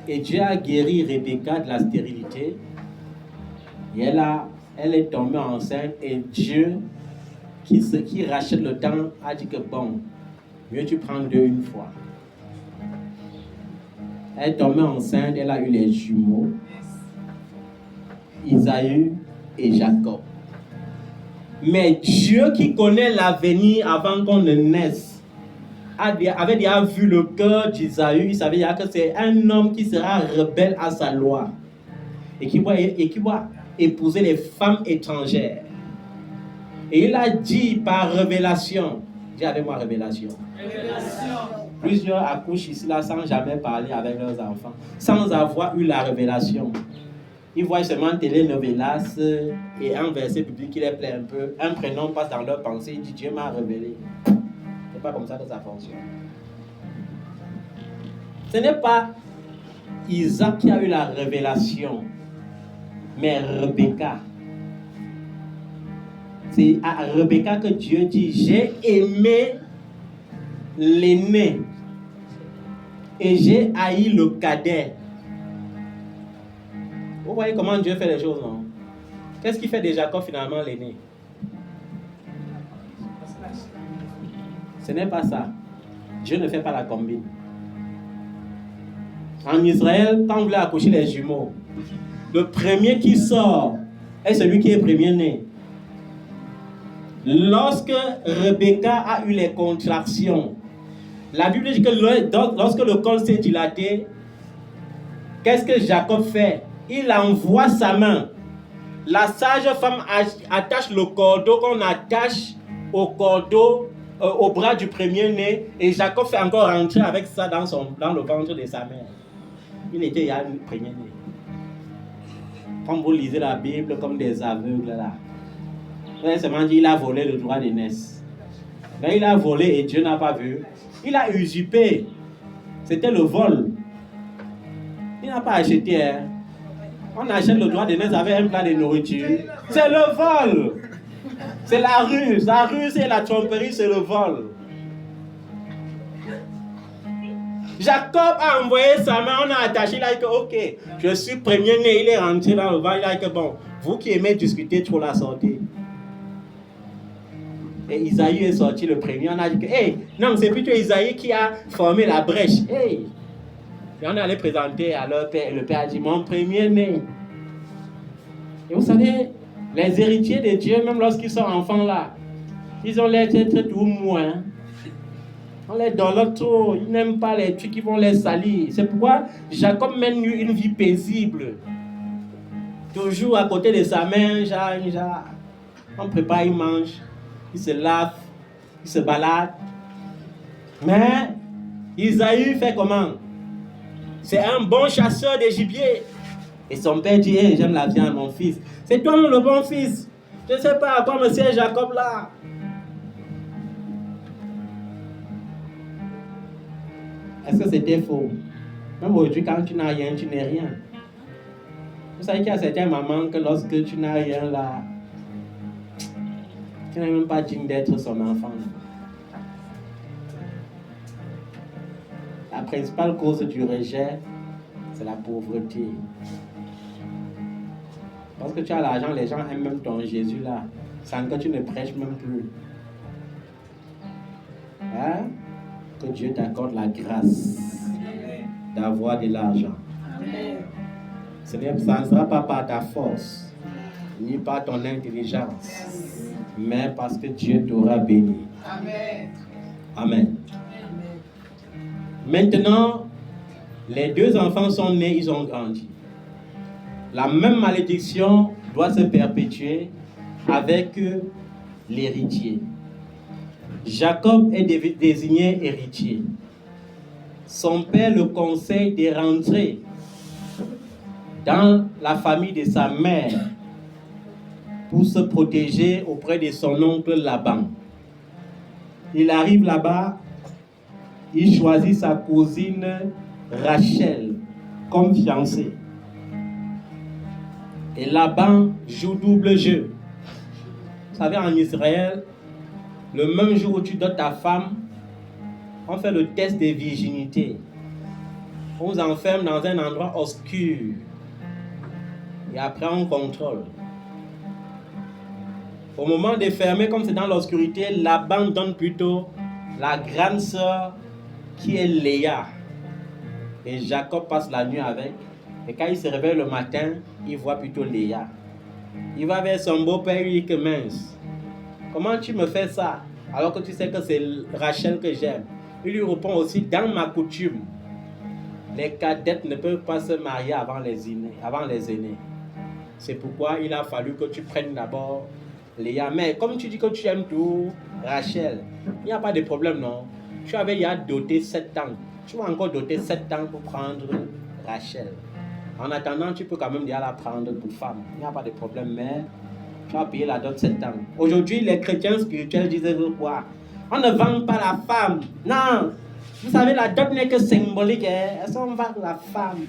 Et Dieu a guéri Rebecca de la stérilité. Et elle est tombée enceinte. Et Dieu, qui rachète le temps, a dit que bon, mieux tu prends 2 une fois. Elle est tombée enceinte, elle a eu les jumeaux, Isaïe et Jacob. Mais Dieu qui connaît l'avenir avant qu'on ne naisse, avait déjà vu le cœur d'Isaïe. Il savait déjà que c'est un homme qui sera rebelle à sa loi et qui va épouser les femmes étrangères. Et il a dit par révélation, dis avec moi révélation. Plusieurs accouchent ici là sans jamais parler avec leurs enfants, sans avoir eu la révélation. Ils voient seulement télénovelas et un verset biblique qui les plaît un peu. Un prénom passe dans leur pensée, il dit Dieu m'a révélé. C'est pas comme ça que ça fonctionne. Ce n'est pas Isaac qui a eu la révélation, mais Rebecca. C'est à Rebecca que Dieu dit j'ai aimé l'aîné et j'ai haï le cadet. Vous voyez comment Dieu fait les choses, non? Qu'est-ce qui fait de Jacob finalement l'aîné? Ce n'est pas ça. Dieu ne fait pas la combine. En Israël, quand vous voulez accoucher les jumeaux, le premier qui sort est celui qui est premier-né. Lorsque Rebecca a eu les contractions, la Bible dit que lorsque le col s'est dilaté, qu'est-ce que Jacob fait? Il envoie sa main. La sage femme attache le cordeau qu'on attache au cordeau, au bras du premier-né, et Jacob fait encore rentrer avec ça dans le ventre de sa mère. Il était il y a le premier-né. Quand vous lisez la Bible comme des aveugles là, seulement dit il a volé le droit d'aînesse. Mais il a volé et Dieu n'a pas vu. Il a usurpé. C'était le vol. Il n'a pas acheté. On achète le droit d'aînesse avec un plat de nourriture. C'est le vol. C'est la ruse. La ruse et la tromperie, c'est le vol. Jacob a envoyé sa main, on a attaché, il a dit que ok, je suis premier-né, il est rentré dans le ventre, il a dit que bon, vous qui aimez discuter trop la sortie. Et Isaïe est sorti le premier, on a dit que hey, non, c'est plutôt Isaïe qui a formé la brèche. Hey. Et on allait présenter à leur père, et le père a dit mon premier-né. Et vous savez, les héritiers de Dieu, même lorsqu'ils sont enfants là, ils ont l'air d'être tout moins. On les donne trop, ils n'aiment pas les trucs qui vont les salir. C'est pourquoi Jacob mène une vie paisible. Toujours à côté de sa main, on prépare, il mange, il se lave, il se balade. Mais Isaïe fait comment? C'est un bon chasseur de gibier. Et son père dit, hey, j'aime la viande, mon fils. C'est toi le bon fils. Je ne sais pas à quoi me sert Jacob là. Est-ce que c'était faux? Même aujourd'hui, quand tu n'as rien, tu n'es rien. Vous savez qu'il y a certaines mamans que lorsque tu n'as rien là, tu n'es même pas digne d'être son enfant. La principale cause du rejet, c'est la pauvreté. Lorsque tu as l'argent, les gens aiment même ton Jésus là, sans que tu ne prêches même plus. Hein? Que Dieu t'accorde la grâce d'avoir de l'argent. Ça ne sera pas par ta force, ni par ton intelligence, mais parce que Dieu t'aura béni. Amen. Amen. Maintenant, les deux enfants sont nés, ils ont grandi. La même malédiction doit se perpétuer avec l'héritier. Jacob est désigné héritier. Son père le conseille de rentrer dans la famille de sa mère pour se protéger auprès de son oncle Laban. Il arrive là-bas, il choisit sa cousine Rachel comme fiancée. Et Laban joue double jeu. Vous savez, en Israël, le même jour où tu dotes ta femme, on fait le test de virginité. On vous enferme dans un endroit obscur. Et après, on contrôle. Au moment de fermer, comme c'est dans l'obscurité, Laban donne plutôt la grande sœur qui est Léa. Et Jacob passe la nuit avec. Et quand il se réveille le matin, il voit plutôt Léa. Il va vers son beau-père, il dit que mince. Comment tu me fais ça alors que tu sais que c'est Rachel que j'aime? Il lui répond aussi, dans ma coutume, les cadettes ne peuvent pas se marier avant les aînés. C'est pourquoi il a fallu que tu prennes d'abord Léa. Mais comme tu dis que tu aimes tout Rachel, il n'y a pas de problème, non? Tu avais déjà doté 7 ans. Tu vas encore doter 7 ans pour prendre Rachel. En attendant, tu peux quand même déjà la prendre pour femme. Il n'y a pas de problème, mais tu vas payer la dot 7 ans. Aujourd'hui, les chrétiens spirituels disaient quoi? On ne vend pas la femme. Non! Vous savez, la dot n'est que symbolique. Est-ce qu'on vend la femme?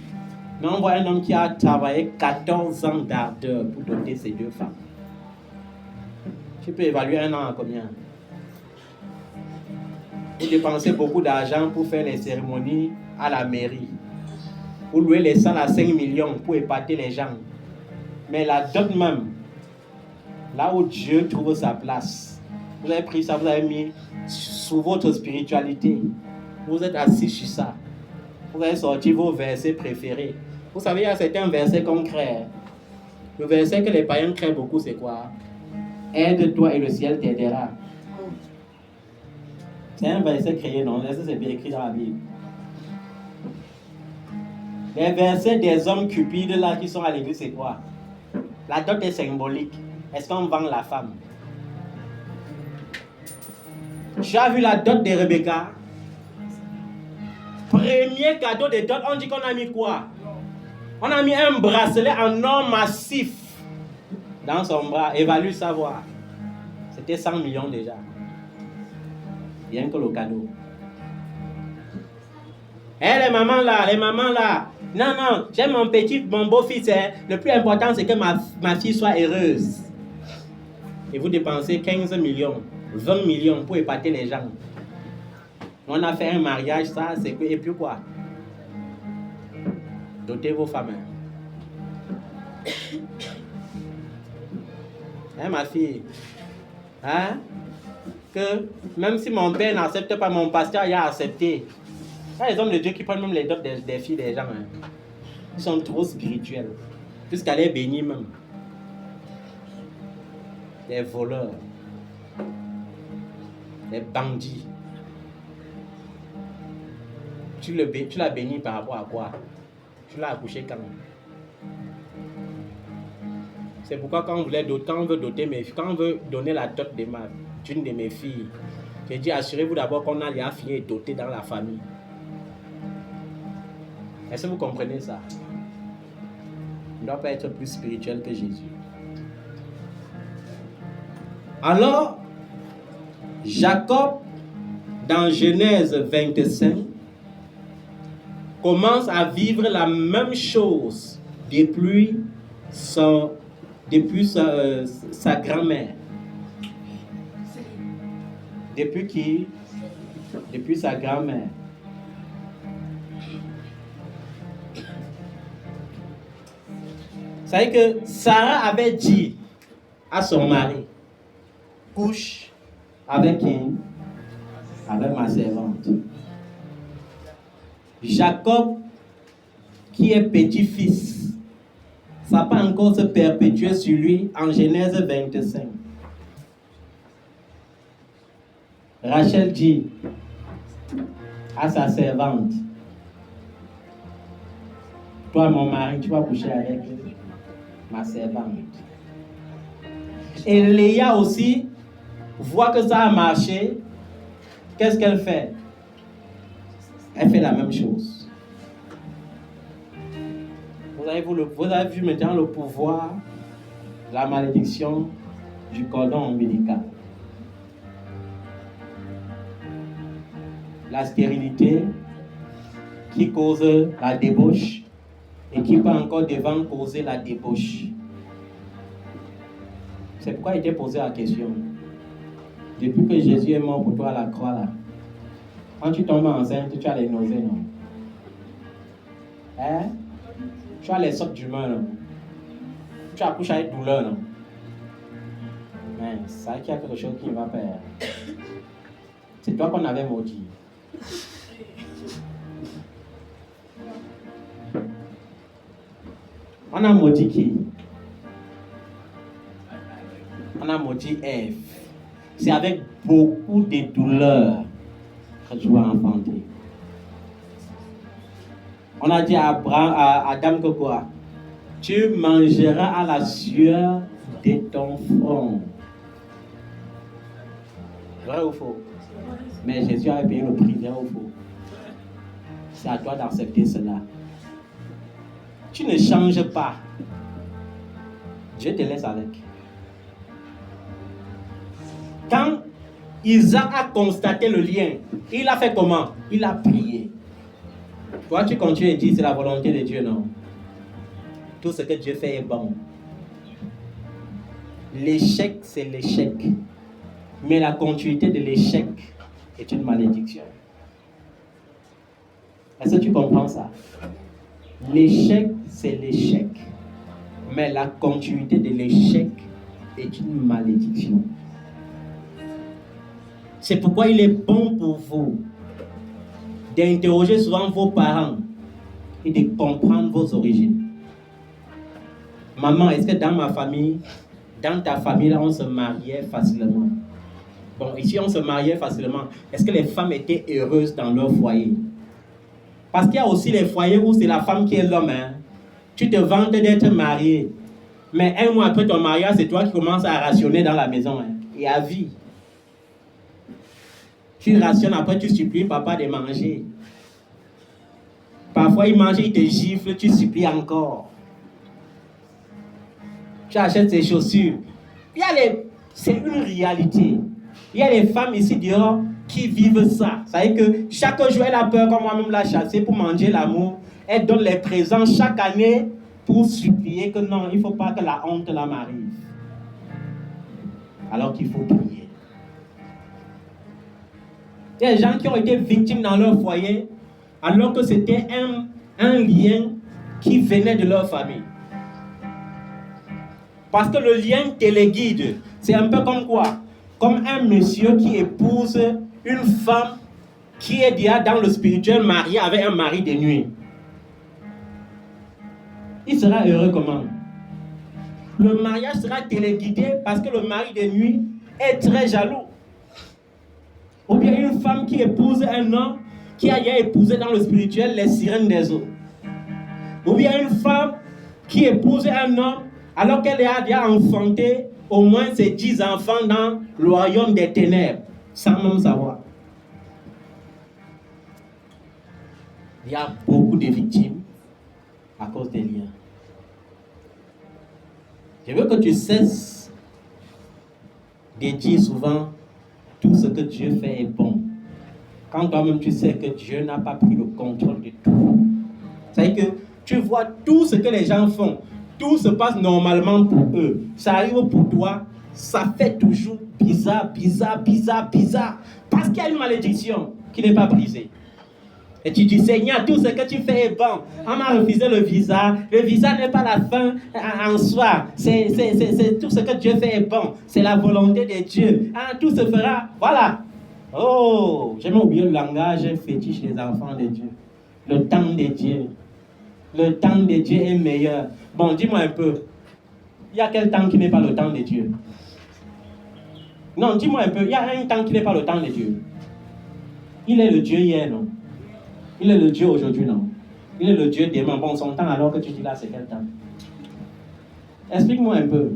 Mais on voit un homme qui a travaillé 14 ans d'ardeur pour doter ces 2 femmes. Tu peux évaluer un an à combien? Vous dépensez beaucoup d'argent pour faire les cérémonies à la mairie. Vous louez les salles à 5 millions pour épater les gens. Mais la dot même, là où Dieu trouve sa place, vous avez pris ça, vous avez mis sous votre spiritualité. Vous êtes assis sur ça. Vous avez sorti vos versets préférés. Vous savez, il y a certains versets qu'on crée. Le verset que les païens créent beaucoup, c'est quoi? Aide-toi et le ciel t'aidera. C'est un verset créé, non? C'est bien écrit dans la Bible. Les versets des hommes cupides là qui sont à l'église, c'est quoi? La dot est symbolique. Est-ce qu'on vend la femme? Tu as vu la dot de Rebecca? Premier cadeau de dot, on dit qu'on a mis quoi? On a mis un bracelet en or massif dans son bras. Évalue savoir. C'était 100 millions déjà. Rien que le cadeau. Les mamans là. Non, j'aime mon beau-fils. Le plus important, c'est que ma fille soit heureuse. Et vous dépensez 15 millions, 20 millions pour épater les gens. On a fait un mariage, ça, c'est que. Et puis quoi? Dotez vos femmes. Ma fille. Que même si mon père n'accepte pas, mon pasteur a accepté. Il y a les hommes de Dieu qui prennent même les dots des filles des gens. Ils sont trop spirituels. Puisqu'elle est bénie même. Les voleurs. Les bandits. Tu l'as béni par rapport à quoi? Tu l'as accouché quand? C'est pourquoi quand on veut doter mes filles, quand on veut donner la dot d'une de mes filles, j'ai dit assurez-vous d'abord qu'on a déjà fini de doter dans la famille. Est-ce que vous comprenez ça? On ne doit pas être plus spirituel que Jésus. Alors, Jacob, dans Genèse 25, commence à vivre la même chose depuis sa grand-mère. Depuis qui? Depuis sa grand-mère. Vous savez que Sarah avait dit à son mari, couche avec qui? Avec ma servante. Jacob, qui est petit-fils, ça peut encore se perpétuer sur lui en Genèse 25. Rachel dit à sa servante, toi mon mari, tu vas coucher avec lui. ma servante. Et Léa aussi voit que ça a marché. Qu'est-ce qu'elle fait? Elle fait la même chose. Vous avez vu maintenant le pouvoir, la malédiction du cordon ombilical. La stérilité qui cause la débauche et qui peut encore devant causer la débauche. C'est pourquoi il t'est posé la question. Depuis que Jésus est mort pour toi à la croix là, quand tu tombes enceinte, tu as les nausées, non? Hein? Tu as les sautes d'humeur, non? Tu accouches avec douleur, non? Mais ça qu'il y a quelque chose qui ne va pas. C'est toi qu'on avait maudit. On a maudit qui? On a maudit Ève. C'est avec beaucoup de douleur que tu vas enfanter. On a dit à Adam que quoi? Tu mangeras à la sueur de ton front. Vrai ou faux? Mais Jésus a payé le prix, vrai ou faux? C'est à toi d'accepter cela. Tu ne changes pas. Dieu te laisse avec. Quand Isaac a constaté le lien, il a fait comment? Il a prié. Toi, tu continues et dis c'est la volonté de Dieu, non? Tout ce que Dieu fait est bon. L'échec, c'est l'échec. Mais la continuité de l'échec est une malédiction. Est-ce que tu comprends ça? L'échec, c'est l'échec. Mais la continuité de l'échec est une malédiction. C'est pourquoi il est bon pour vous d'interroger souvent vos parents et de comprendre vos origines. Maman, est-ce que dans ma famille, dans ta famille, là, on se mariait facilement? Bon, ici, on se mariait facilement. Est-ce que les femmes étaient heureuses dans leur foyer? Parce qu'il y a aussi les foyers où c'est la femme qui est l'homme. Hein? Tu te vantes d'être marié. Mais un mois après ton mariage, c'est toi qui commences à rationner dans la maison. Hein? Et à vie. Tu rationnes, après tu supplies papa de manger. Parfois il mange, il te gifle, tu supplies encore. Tu achètes ses chaussures. C'est une réalité. Il y a les femmes ici dehors qui vivent ça. Ça veut dire que chaque jour elle a peur, comme moi-même l'a chassée pour manger l'amour. Elle donne les présents chaque année pour supplier que non, il ne faut pas que la honte la m'arrive. Alors qu'il faut prier. Il y a des gens qui ont été victimes dans leur foyer alors que c'était un lien qui venait de leur famille. Parce que le lien téléguide, c'est un peu comme quoi? Comme un monsieur qui épouse une femme qui est déjà dans le spirituel mariée avec un mari de nuit. Il sera heureux comment? Le mariage sera téléguidé parce que le mari de nuit est très jaloux. Ou bien une femme qui épouse un homme qui a déjà épousé dans le spirituel les sirènes des eaux. Ou bien une femme qui épouse un homme alors qu'elle a déjà enfanté au moins ses 10 enfants dans le royaume des ténèbres, sans même savoir. Il y a beaucoup de victimes à cause des liens. Je veux que tu cesses de dire souvent tout ce que Dieu fait est bon. Quand toi-même tu sais que Dieu n'a pas pris le contrôle de tout. C'est-à-dire que tu vois tout ce que les gens font. Tout se passe normalement pour eux. Ça arrive pour toi, ça fait toujours bizarre. Parce qu'il y a une malédiction qui n'est pas brisée. Et tu dis, Seigneur, tout ce que tu fais est bon. On m'a refusé le visa. Le visa n'est pas la fin en soi. C'est tout ce que Dieu fait est bon. C'est la volonté de Dieu. Tout se fera. Voilà. Oh, j'ai même oublié le langage fétiche des enfants de Dieu. Le temps de Dieu. Le temps de Dieu est meilleur. Bon, dis-moi un peu. Il y a quel temps qui n'est pas le temps de Dieu? Non, dis-moi un peu. Il y a un temps qui n'est pas le temps de Dieu. Il est le Dieu hier, non? Il est le Dieu aujourd'hui, non? Il est le Dieu demain. Bon, son temps alors que tu dis là, c'est quel temps? Explique-moi un peu.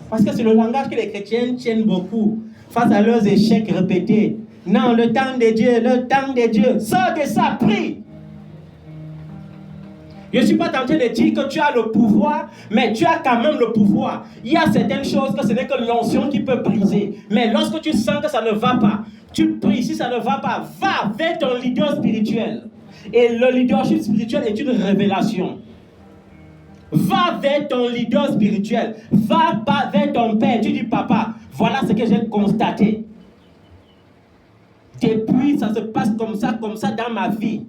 Parce que c'est le langage que les chrétiens tiennent beaucoup face à leurs échecs répétés. Non, le temps de Dieu, sors de ça, prie. Je ne suis pas tenté de dire que tu as le pouvoir, mais tu as quand même le pouvoir. Il y a certaines choses que ce n'est que l'onction qui peut briser. Mais lorsque tu sens que ça ne va pas, tu pries. Si ça ne va pas, va vers ton leader spirituel. Et le leadership spirituel est une révélation. Va vers ton leader spirituel. Va pas vers ton père. Tu dis, papa, voilà ce que j'ai constaté. Depuis, ça se passe comme ça dans ma vie.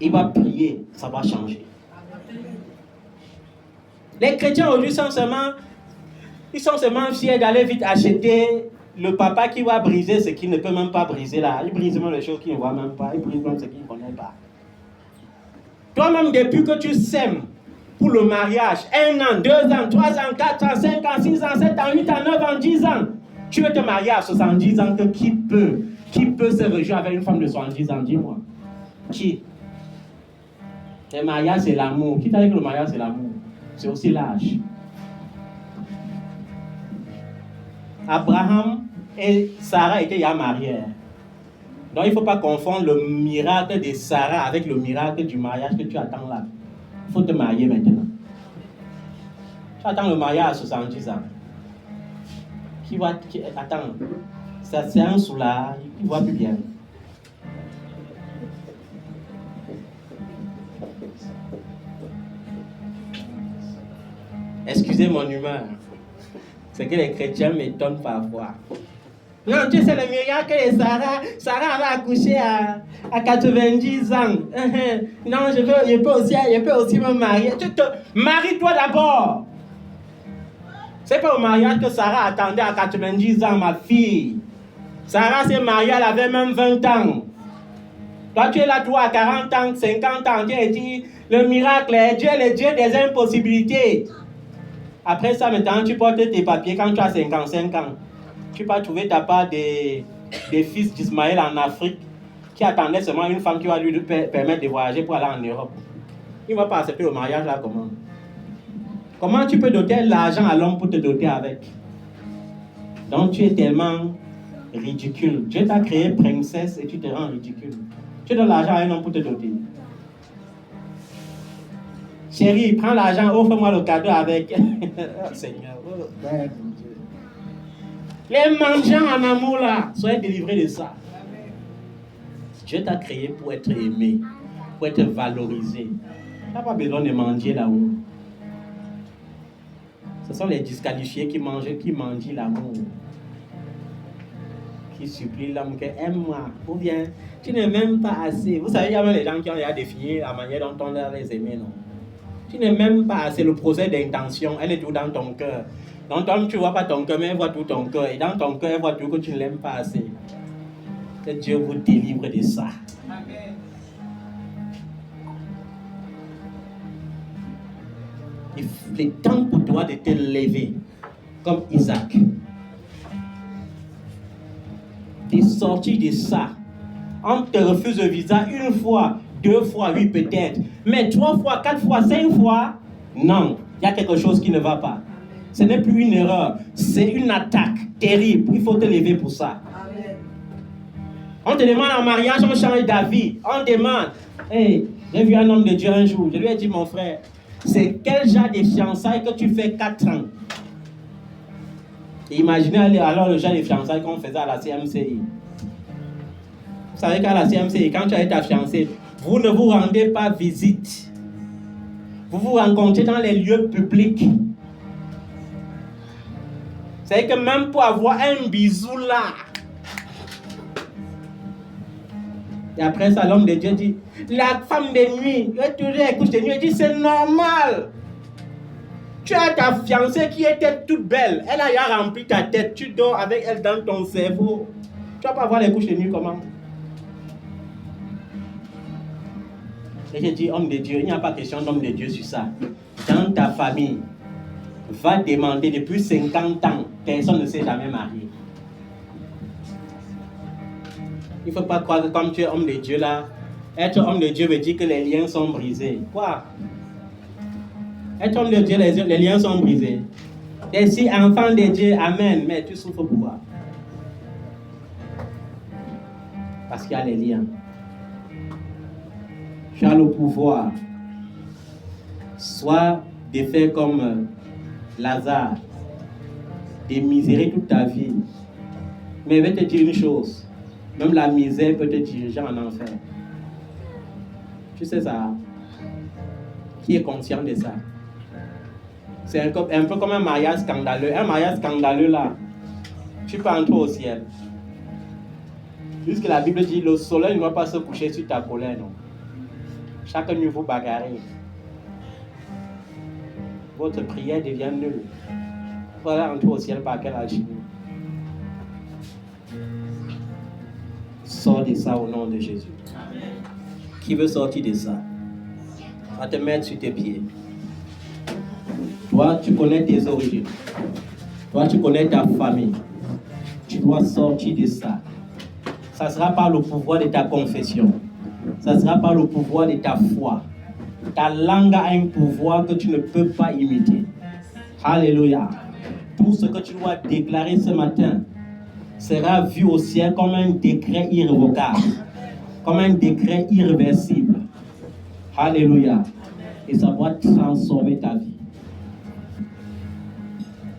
Il va prier, ça va changer. Les chrétiens aujourd'hui sont seulement fiers d'aller vite acheter le papa qui va briser ce qu'il ne peut même pas briser là. Il brise même les choses qu'il ne voit même pas. Il brise même ce qu'il ne connaît pas. Toi-même, depuis que tu sèmes pour le mariage, 1 an, 2 ans, 3 ans, 4 ans, 5 ans, 6 ans, 7 ans, 8 ans, 9 ans, 10 ans, tu veux te marier à 70 ans, que qui peut se réjouir avec une femme de 70 ans, dis-moi. Qui? Le mariage, c'est l'amour. Qui t'a dit que le mariage, c'est l'amour? C'est aussi l'âge. Abraham et Sarah étaient déjà mariés. Donc, il ne faut pas confondre le miracle de Sarah avec le miracle du mariage que tu attends là. Il faut te marier maintenant. Tu attends le mariage à 70 ans. Attends, ça c'est un soulard, il ne voit plus bien. Excusez mon humeur. C'est que les chrétiens m'étonnent parfois. Non, tu sais le miracle de Sarah avait accouché à 90 ans. Non, je peux aussi me marier. Marie-toi d'abord. C'est pas au mariage que Sarah attendait à 90 ans, ma fille. Sarah s'est mariée, elle avait même 20 ans. Toi, tu es là, toi, à 40 ans, 50 ans, tu as dit, le miracle est Dieu, le Dieu des impossibilités. Après ça, maintenant, tu portes tes papiers quand tu as 55 ans. Tu vas trouver ta part des fils d'Ismaël en Afrique qui attendaient seulement une femme qui va lui permettre de voyager pour aller en Europe. Il ne va pas accepter le mariage là, comment? Comment tu peux doter l'argent à l'homme pour te doter avec? Donc tu es tellement ridicule. Dieu t'a créé princesse et tu te rends ridicule. Tu donnes l'argent à un homme pour te doter. Chérie, prends l'argent, offre-moi le cadeau avec. Oh, Seigneur, oh, Dieu. Les mendiants en amour là, soyez délivrés de ça. Dieu t'a créé pour être aimé, pour être valorisé. Tu n'as pas besoin de mendier là-haut. Ce sont les disqualifiés qui mangent l'amour. Qui supplient l'homme que aime-moi. Ou bien, tu n'es même pas assez. Vous savez, il y a même les gens qui ont déjà défini la manière dont on doit les aimer, non? Tu n'es même pas assez. Le procès d'intention, elle est tout dans ton cœur. Donc, toi, tu ne vois pas ton cœur, mais elle voit tout ton cœur. Et dans ton cœur, elle voit tout que tu ne l'aimes pas assez. Que Dieu vous délivre de ça. Amen. Il est temps pour toi de te lever, comme Isaac. De sortir de ça. On te refuse le visa 1 fois, 2 fois, oui peut-être. Mais 3 fois, 4 fois, 5 fois, non. Il y a quelque chose qui ne va pas. Ce n'est plus une erreur, c'est une attaque terrible. Il faut te lever pour ça. Amen. On te demande en mariage, on change d'avis. On demande. Hey, j'ai vu un homme de Dieu un jour. Je lui ai dit, mon frère, c'est quel genre de fiançailles que tu fais 4 ans? Et imaginez alors le genre de fiançailles qu'on faisait à la CMCI. Vous savez qu'à la CMCI, quand tu as été fiancé, vous ne vous rendez pas visite. Vous vous rencontrez dans les lieux publics. C'est que même pour avoir un bisou là. Et après ça, l'homme de Dieu dit, la femme de nuit, elle couche de nuit, elle dit, c'est normal. Tu as ta fiancée qui était toute belle. Elle a déjà rempli ta tête. Tu dors avec elle dans ton cerveau. Tu vas pas voir les couches de nuit comment? Et j'ai dit, homme de Dieu, il n'y a pas question d'homme de Dieu sur ça. Dans ta famille, va demander depuis 50 ans, personne ne s'est jamais marié. Il ne faut pas croire que comme tu es homme de Dieu là, être homme de Dieu veut dire que les liens sont brisés. Quoi? Être homme de Dieu, les liens sont brisés. Et si enfant de Dieu, amen, mais tu souffres pourquoi? Parce qu'il y a les liens. Tu as le pouvoir, soit de faire comme Lazare, de misérer toute ta vie. Mais je vais te dire une chose, même la misère peut te diriger en enfer. Tu sais ça? Qui est conscient de ça? C'est un peu comme un mariage scandaleux. Un mariage scandaleux là, tu peux entrer au ciel. Puisque la Bible dit, le soleil ne va pas se coucher sur ta colère, non. Chaque nuit vous bagarrez. Votre prière devient nulle. Voilà, entrer au ciel par quelle alchimie? Sors de ça au nom de Jésus. Amen. Qui veut sortir de ça? Va te mettre sur tes pieds. Toi, tu connais tes origines. Toi, tu connais ta famille. Tu dois sortir de ça. Ça ne sera pas le pouvoir de ta confession. Ça ne sera pas le pouvoir de ta foi. Ta langue a un pouvoir que tu ne peux pas imiter. Alléluia. Tout ce que tu dois déclarer ce matin sera vu au ciel comme un décret irrévocable, comme un décret irréversible. Alléluia. Et ça va transformer ta vie.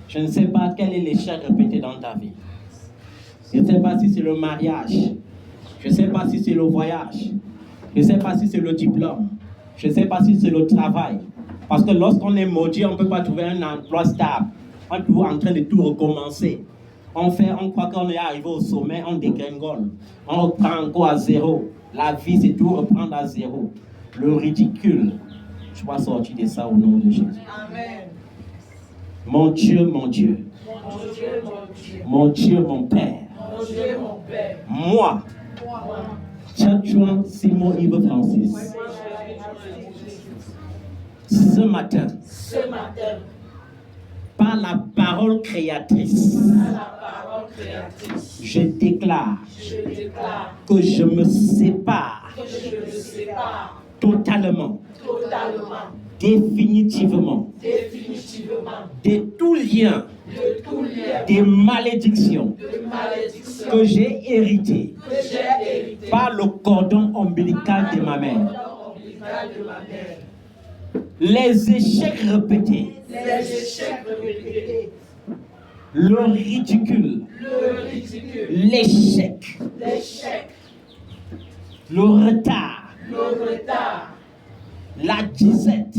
Je ne sais pas quel est l'échec répété dans ta vie. Je ne sais pas si c'est le mariage. Je ne sais pas si c'est le voyage. Je ne sais pas si c'est le diplôme. Je ne sais pas si c'est le travail. Parce que lorsqu'on est maudit, on ne peut pas trouver un emploi stable. On est toujours en train de tout recommencer. On croit qu'on est arrivé au sommet, on dégringole. On reprend encore à zéro. La vie, c'est tout reprendre à zéro. Le ridicule. Je dois sortir de ça au nom de Jésus. Amen. Mon Dieu, mon Dieu. Mon Dieu, mon Dieu. Mon Dieu, mon Père. Mon Dieu, mon Père. Moi, Tchatchouan Simon Yves Francis, ce matin, par la parole créatrice, je déclare que je me sépare totalement, définitivement de tout lien, des malédictions que j'ai héritées par le cordon ombilical de ma mère. Les échecs répétés, le ridicule, l'échec, le retard, la disette,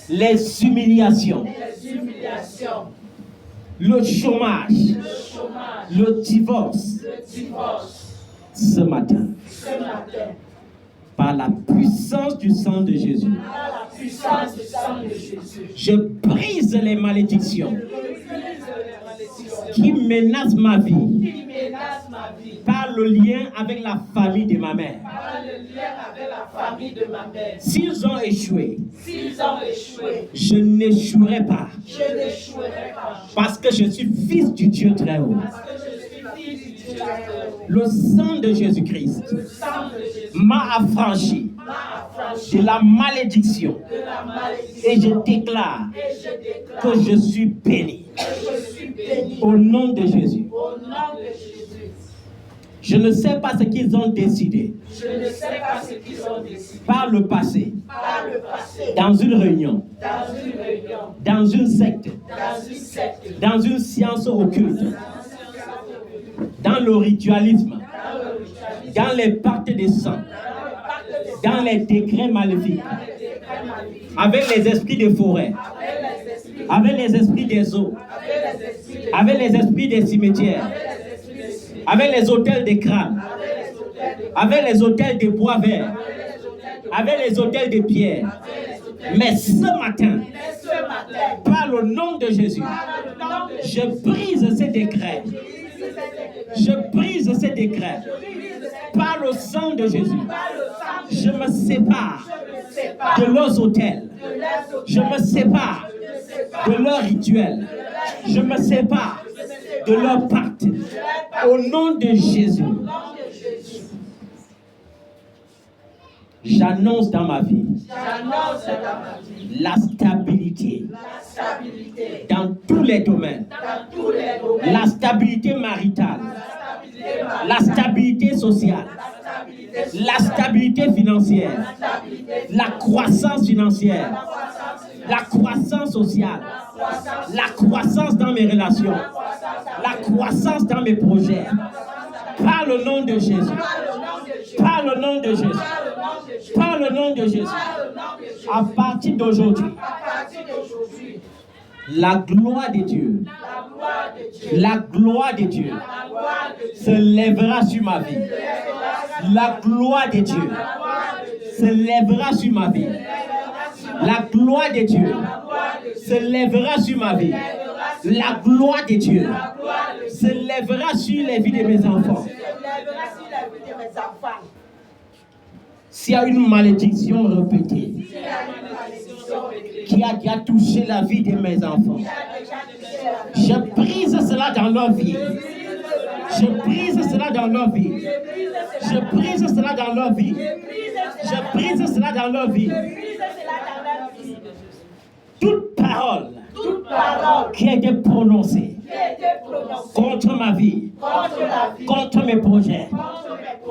les humiliations, le chômage, le divorce, ce matin, par la puissance du sang de Jésus, je brise les malédictions qui menacent ma vie par le lien avec la famille de ma mère. S'ils ont échoué, je n'échouerai pas. Parce que je suis fils du Dieu très haut. Le sang de Jésus-Christ m'a affranchi de la malédiction. Et je déclare que je suis béni. Au nom de Jésus. Je ne sais pas ce qu'ils ont décidé. Par le passé. Dans une réunion. Dans une secte. Dans une science occulte. Dans le ritualisme. Dans les pactes de sang. Dans les décrets maléfiques. Avec les esprits des forêts. Avec les esprits des eaux. Avec les esprits des cimetières. Avec les autels des crânes. Avec les autels des bois verts. Avec les autels de pierre. Mais ce matin, par le nom de Jésus, je brise ces décrets. Je brise ces décrets. Par le sang de Jésus, je me sépare de leurs autels. Je me sépare de leurs rituels. Je me sépare de leurs pactes. Au nom de Jésus. J'annonce dans ma vie J'annonce dans ma vie la stabilité la stabilité dans tous les domaines. dans tous les domaines. La stabilité maritale, La stabilité la stabilité sociale, la stabilité financière, la croissance financière, la croissance sociale, la croissance dans mes relations, la croissance dans mes projets. Par le nom de Jésus. Par le nom de Jésus. Par le nom de Jésus. À partir d'aujourd'hui, la gloire de Dieu, la gloire de Dieu se lèvera sur ma vie. La gloire de Dieu se lèvera sur ma vie. La gloire de Dieu se lèvera sur ma vie. La gloire de Dieu se lèvera sur les vies de mes enfants. S'il y a une malédiction répétée qui a déjà touché la vie de mes enfants, je brise cela dans leur vie. Je brise cela dans leur vie. Je brise cela dans leur vie. Je brise cela dans leur vie. Toute parole qui a été prononcée contre ma vie, contre mes projets,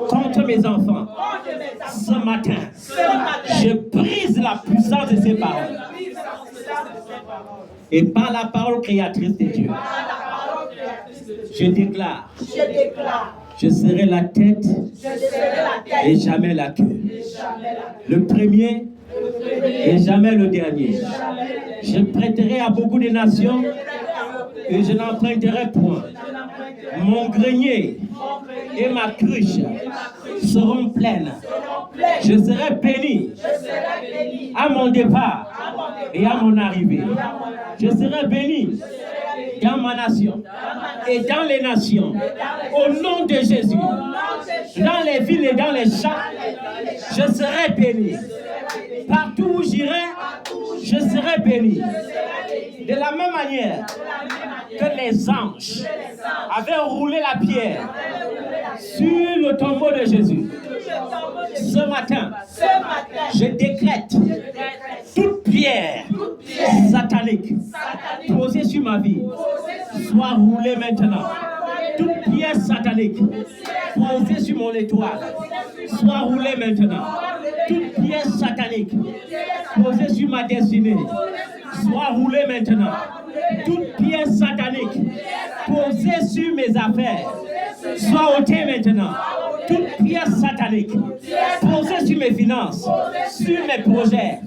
contre mes enfants, ce matin, je brise la puissance de ces paroles. Et par la parole créatrice de Dieu, je déclare, je serai la tête et jamais la queue. Le premier et jamais le dernier. Je prêterai à beaucoup de nations et je n'emprunterai point. Mon grenier et ma cruche seront pleines. Je serai béni à mon départ et à mon arrivée. Je serai béni dans ma nation et dans les nations. Au nom de Jésus, dans les villes et dans les champs, je serai béni. Partout où j'irai, je serai béni. De la même manière que les anges avaient roulé la pierre sur le tombeau de Jésus, ce matin, je décrète toute pierre satanique posée sur ma vie soit roulée maintenant. Toute pierre satanique posée sur mon étoile soit roulée maintenant. Toute pierre satanique posée sur ma destinée soit roulée maintenant. Toute pierre satanique posée sur mes affaires soit ôtée maintenant. Toute pierre satanique posée sur mes finances, sur mes projets,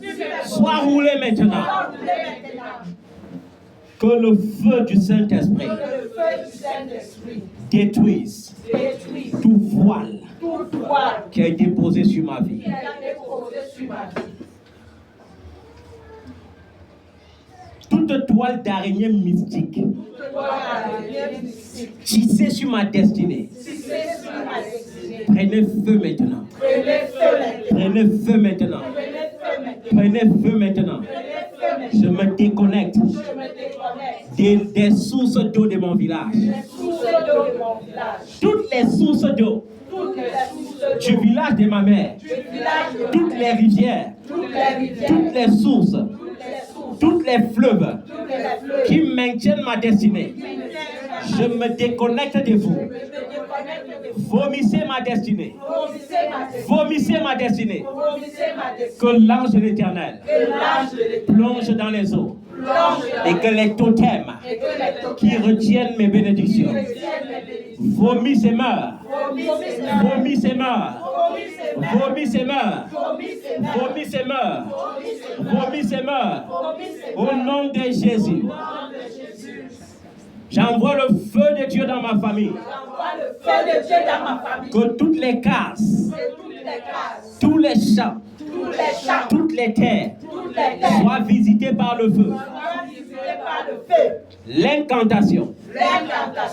soit roulée maintenant. Que le feu du Saint-Esprit détruise tout voile qui a été posé sur ma vie. Toute toile d'araignée mystique tissée sur ma destinée, prenez feu maintenant. Prenez feu maintenant. Prenez feu maintenant. Je me déconnecte des sources d'eau de mon village. Toutes les sources d'eau du village de ma mère, toutes les rivières, toutes les sources, toutes les fleuves qui maintiennent ma destinée. Je me déconnecte de vous. Vomissez ma destinée. Vomissez ma destinée. Que l'ange de l'Éternel plonge dans les eaux. Et que les totems qui retiennent mes bénédictions vomissent et meurent. Vomissent et meurent. Vomissent et meurent. Vomissent et meurent. Vomissent et meurent. Au nom de Jésus. J'envoie le feu de Dieu dans ma famille. Que toutes les cases, tous les champs, toutes les terres soient visitées par le feu. L'incantation,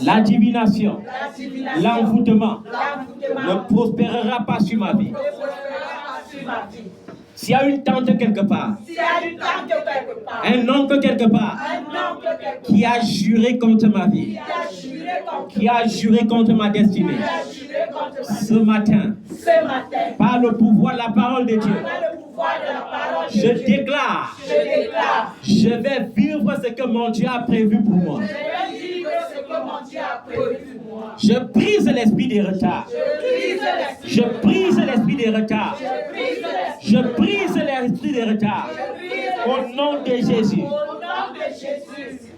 la divination, l'envoûtement ne prospérera pas sur ma vie. S'il y a une tante quelque part, S'il y a une tante quelque part, un oncle quelque part, un oncle quelque part, qui a juré contre ma vie, qui a juré contre, qui a juré contre ma destinée, qui a juré contre ma ce matin, ce matin, par le pouvoir de la parole de Dieu, par le pouvoir de la parole de je Dieu, déclare, je déclare, je vais vivre ce que mon Dieu a prévu pour moi. je vais vivre ce que mon Dieu a prévu pour moi. Je brise l'esprit des retards. Je brise l'esprit, Je brise l'esprit des retards. je brise l'esprit, Je brise l'esprit des retards. Au nom de Jésus, au nom de Jésus.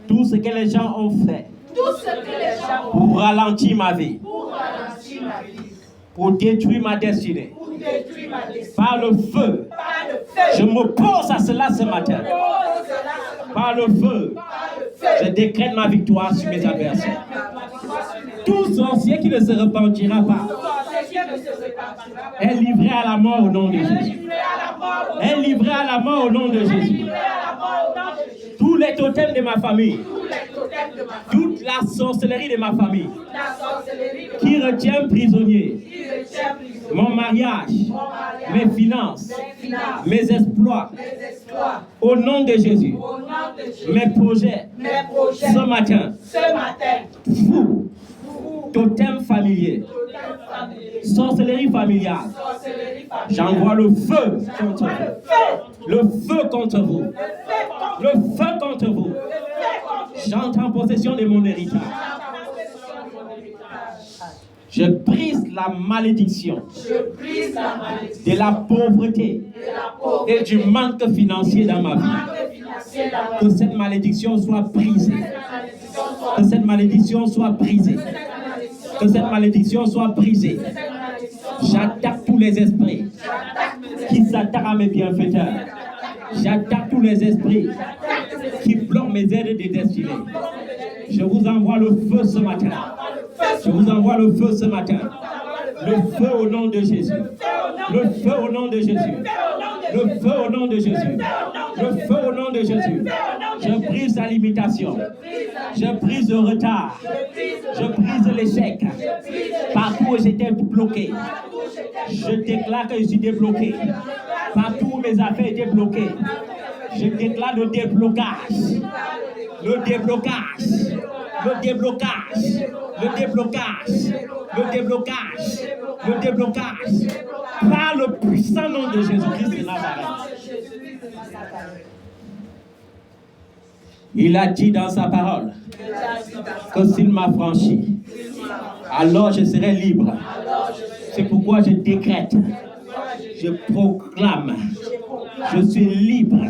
tout ce que les gens ont fait Tout ce que les gens ont pour ralentir ma vie, pour ralentir ma vie, pour détruire ma destinée, pour détruire ma destinée, par le feu, par le feu, je m'oppose à cela ce matin. pose cela Par le feu, par le feu. je décrète ma victoire sur mes adversaires. Tout sorcier qui ne se repentira pas est livré à la mort au nom de Jésus. Est livré à la mort au nom de Jésus. Tous les totems de ma famille, toute la sorcellerie de ma famille, qui retient prisonnier mon mariage, mes finances, mes exploits, au nom de Jésus, mes projets, ce matin, fou, totem familier, sorcellerie familiale, j'envoie le feu contre vous. Le feu contre vous. Le feu contre vous. J'entre en possession de mon héritage. Je brise la malédiction de la pauvreté et du manque financier dans ma vie. Que cette malédiction soit brisée. Que cette malédiction soit brisée. Que cette malédiction soit brisée. J'attaque tous les esprits qui s'attaquent à mes bienfaiteurs. J'attaque tous les esprits qui bloquent mes aides de destinée. Je vous envoie le feu ce matin. Je vous envoie le feu ce matin. Le feu au nom de Jésus. Le feu au nom de Jésus. Le feu au nom de Jésus. Le feu au nom de Jésus. Je brise la limitation. Je brise le retard. Je brise l'échec. Partout où j'étais bloqué, je déclare que je suis débloqué. Partout où mes affaires étaient bloquées, je déclare le déblocage. Le déblocage. Le déblocage. Le déblocage. Le déblocage. Le déblocage. Par le puissant nom de Jésus-Christ de Nazareth. Il a dit dans sa parole que s'il m'a franchi, alors je serai libre. C'est pourquoi je décrète, je proclame, je suis libre,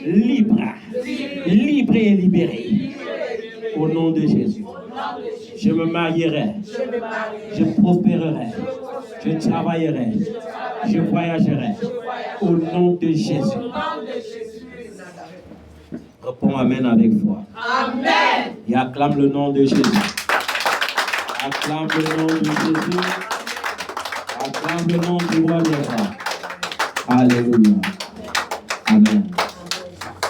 libre, libre et libéré. Au nom de Jésus, je me marierai, je prospérerai, je travaillerai, je voyagerai. Au nom de Jésus. Réponds Amen avec foi. Amen. Et acclame le nom de Jésus. Acclame le nom de Jésus. Acclame le nom du roi des rois. Alléluia. Amen.